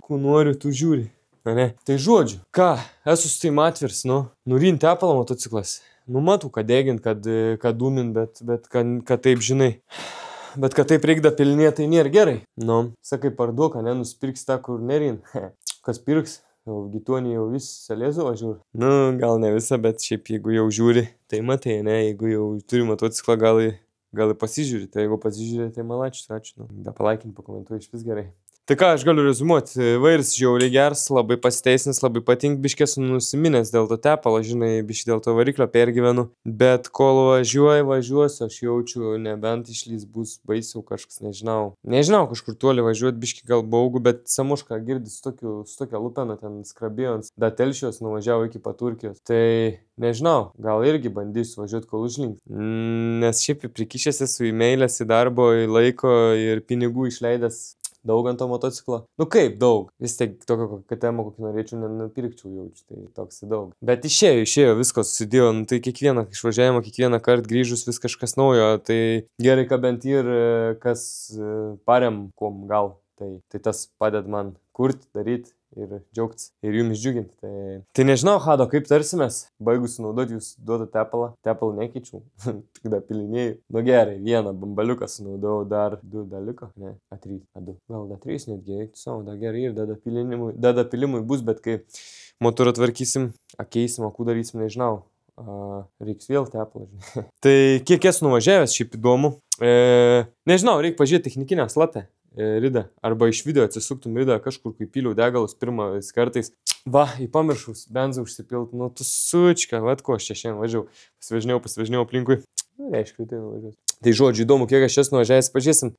Kuo nori, tu žiūri. Ne. Tai žodžiu, ką, esu su taim atvirs, nu. Nurin tepalą motociklas. Nu, matau, kad degint, kad dūmin, bet kad taip žinai. Bet kad taip reikda pilinėti, tai nėra gerai. Nu, sakai, parduok, ne, nusipirks tą, kur nerin. Kas pirks? Jau Gitonį jau visą lėzų važiuoju. Nu, gal ne visą, bet šiaip jeigu jau žiūri, tai matai, ne, jeigu jau turi motociklą, gal pasižiūri. Tai jeigu pasižiūri, tai malačius, ačiū. Nu, da palaikint, pakomentuoju, iš vis gerai. Tai ką, aš galiu rezumuoti, vairis žiauriai geras, labai pasiteisinis, labai patink, biškės nusiminęs dėl to tepalo, žinai, biškį dėl to variklio pergyvenu, bet kol važiuosiu, aš jaučiu, nebent išlys bus baisiau kažkas, nežinau, kažkur toli važiuoti, biškį gal baugu, bet samušką girdi su tokia lupena, ten skrabėjons, da Telšiaus nuvažiavo iki pat Turkijos, tai nežinau, gal irgi bandysiu važiuoti kol užlinks, nes šiaip prikišęs esu į meilės, į darbo, į laiko ir pinigų išleidęs daug ant to motociklo. Nu kaip daug? Vis tiek tokio KTM, kokį norėčiau, nenupirkčiau jaučiu, tai toks daug. Bet išėjo, visko susidėjo, nu tai kiekvieną išvažiavimą, kiekvieną kartą grįžus vis kažkas naujo, tai gerai, kad bent ir kas parem kom gal. Tai tas padeda man kurti, daryti ir džiaugtis ir jums džiuginti. Tai nežinau, Hado, kaip tarsimės, baigus naudoti, jūs duodat tepalą, tepalą nekeičiau, tik da pilinėjau. Nu gerai, vieną bambaliuką sunaudojau, dar 2 dalyko, ne, 3, 2, gal da 3 netgi, eiktų savo, da gerai ir dada pilimui bus, bet kai motorą tvarkysim, keisim, o kų darysim, nežinau. Reiks vėl tepalą, žinai. Tai kiek esu nuvažiavęs, šiaip įdomu. Nežinau, reikia pažiūrėti technikinę slapę ridą. Arba iš video atsisuktum ridą kažkur, kai pyliau degalus pirmais kartais. Va, į pamiršus, benzą užsipilt. Nu, tu sučka, vat ko aš čia šiandien važiavau. Pasivažinėjau aplinkui. Nu, reiškia, tai nuvažiuosiu. Tai žodžiu, įdomu, kiek aš esu nuvažiavęs, pažiūrėsim.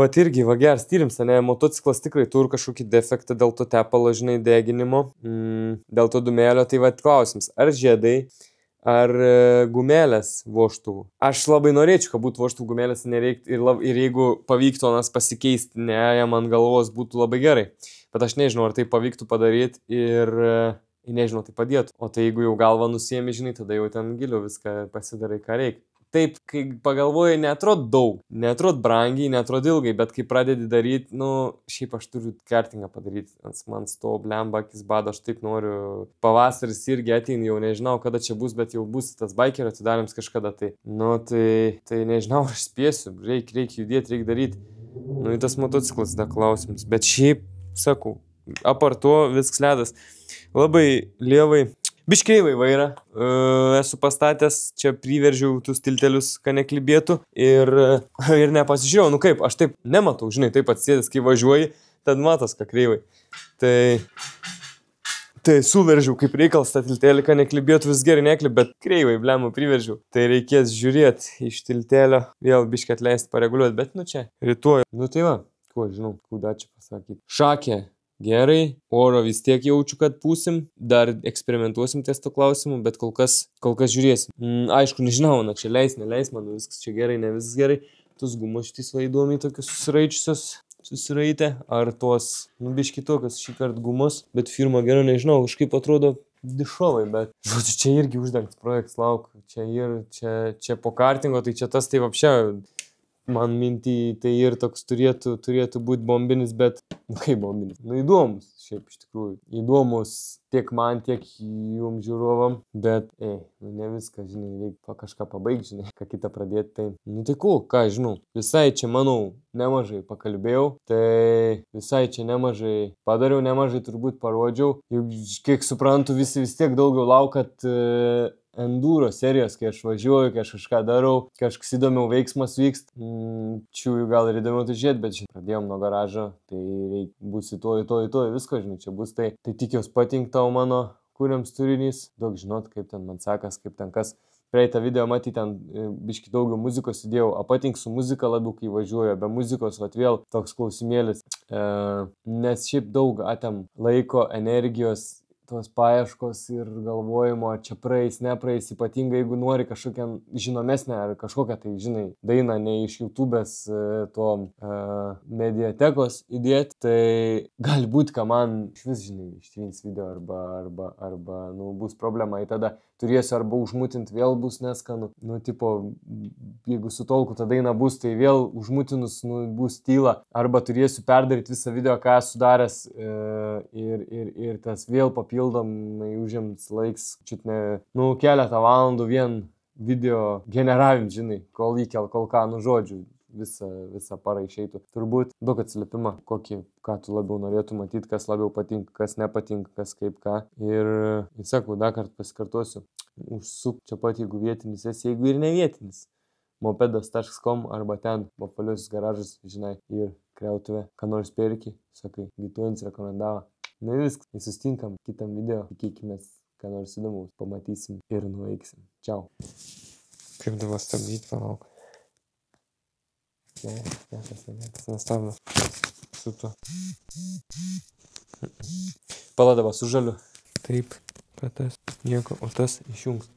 Vat irgi, va geras tyrims, ne, motociklas tikrai turi kažkokį defektą dėl to tepalo, žinai, deginimo. Dėl to dūmelio, tai vat klausimas, ar žiedai, ar gumelės vožtuvų. Aš labai norėčiau, kad būtų vožtuvų gumelės nereiktų ir jeigu pavyktų anas pasikeisti, ne, jam ant galvos būtų labai gerai. Bet aš nežinau, ar tai pavyktų padaryti ir nežinau, tai padėtų. O tai jeigu jau galvą nusiemi, žinai, tada jau ten giliau viską pasidarai, ką reikia. Taip, kai pagalvoju, neatrod daug, neatrod brangiai, neatrod ilgai, bet kai pradedi daryti, nu, šiaip aš turiu kartingą padaryti, man sto blemba akis bado, aš taip noriu, pavasaris irgi ateina, jau nežinau, kada čia bus, bet jau bus tas bikerio atidarims kažkada, tai, nu, tai nežinau, aš spėsiu, reikia judėti, reikia daryti, nu, tas motociklas da klausimas, bet šiaip, sakau, apart to viskas ledas, labai lievai. Biškreivai vairą, esu pastatęs, čia priveržiau tus tiltelius, kad neklibėtų ir nepasižiūrėjau, nu kaip, aš taip nematau, žinai, taip atsėdęs, kai važiuoji, tad matos, ką kreivai. Tai suveržiau, kaip reikals tą tiltelį, kad neklibėtų, vis gerai neklib, bet kreivai, blemų, priveržiau. Tai reikės žiūrėti iš tiltelio, vėl biškį atleisti, pareguliuoti, bet nu čia, rytoj. Nu tai va, ko žinau, kuda čia pasakyti. Šakė. Gerai, oro vis tiek jaučiu, kad pūsim, dar eksperimentuosim ties to klausimu, bet kol kas žiūrėsim. Aišku, nežinau, na čia leis, neleis, man viskas čia gerai, ne viskas gerai. Tus gumos šitys va įdomiai tokius susiraitę, ar tos, nu biški tokios šį kartą gumos, bet firma gera, nežinau, kažkaip atrodo dišovai, bet, žodžiu, čia irgi uždengtas projektas, lauk, čia po kartingo, tai čia tas tai vapšia. Man mintį tai ir toks turėtų būti bombinis, bet, nu kaip bombinis, nu įdomus, šiaip iš tikrųjų, įdomus tiek man, tiek jums žiūrovam, bet, nu ne viską, žinai, reikia kažką pabaigti, žinai, ką kitą pradėti, tai, nu tai ką, žinau, visai čia, manau, nemažai pakalbėjau, tai visai čia nemažai padariau, nemažai turbūt parodžiau, jau kiek suprantu, visi vis tiek daugiau laukat enduro serijos, kai aš važiuoju, kai aš kažką darau, kažkas įdomiau veiksmas vykst. Čiūjų gal ir įdomiau tai žiūrėti, bet pradėjom nuo garažo, tai bus į to, visko, žinai, čia bus tai tikiuos patink tau mano kuriams turinys, daug žinot, kaip ten man sekas, kaip ten kas. Praeitą video matyti, ten biški daugiau muzikos įdėjau, patink su muzika labiau, kai važiuoju, be muzikos, vat vėl toks klausimėlis, nes šiaip daug atem laiko, energijos, tos paieškos ir galvojimo, ar čia praeis, nepraeis, ypatingai jeigu nori kažkokią žinomesnę ar kažkokią, tai žinai, dainą ne iš YouTube'ės to mediatekos įdėti, tai gali būti, kad man iš vis, žinai, ištvins video arba, nu, bus problema, į tada turėsiu arba užmutinti, vėl bus neskanu, nu, tipo, jeigu sutolku tą dainą bus, tai vėl užmutinus, nu, bus tyla, arba turėsiu perdaryti visą video, ką esu daręs ir tas vėl papildomai užims laiks, čiut ne, nu, keletą valandų vien video generavim, žinai, kol ką, nu, žodžiu, visą parą išeitų. Turbūt daug atsiliepimą, ką tu labiau norėtų matyti, kas labiau patinka, kas nepatinka, kas kaip ką. Ir sakau, dar kartą pasikartosiu, užsuk čia pat, jeigu vietinis esi, jeigu ir ne vietinis. mopedas.com arba ten, apvaliuosius garažus, žinai, ir kreutuvė, ką nors perki, sakai, Gytuonis rekomendavo. Na viskas, susitinkam kitam video, tikėkimės, ką nors įdomaus, pamatysim ir nuveiksim. Čiau. Kaip dabar stabdyti, palauk. Tas nestabdo su tuo. Pala dabar su žaliu. Taip, tas nieko, o tas išjungs.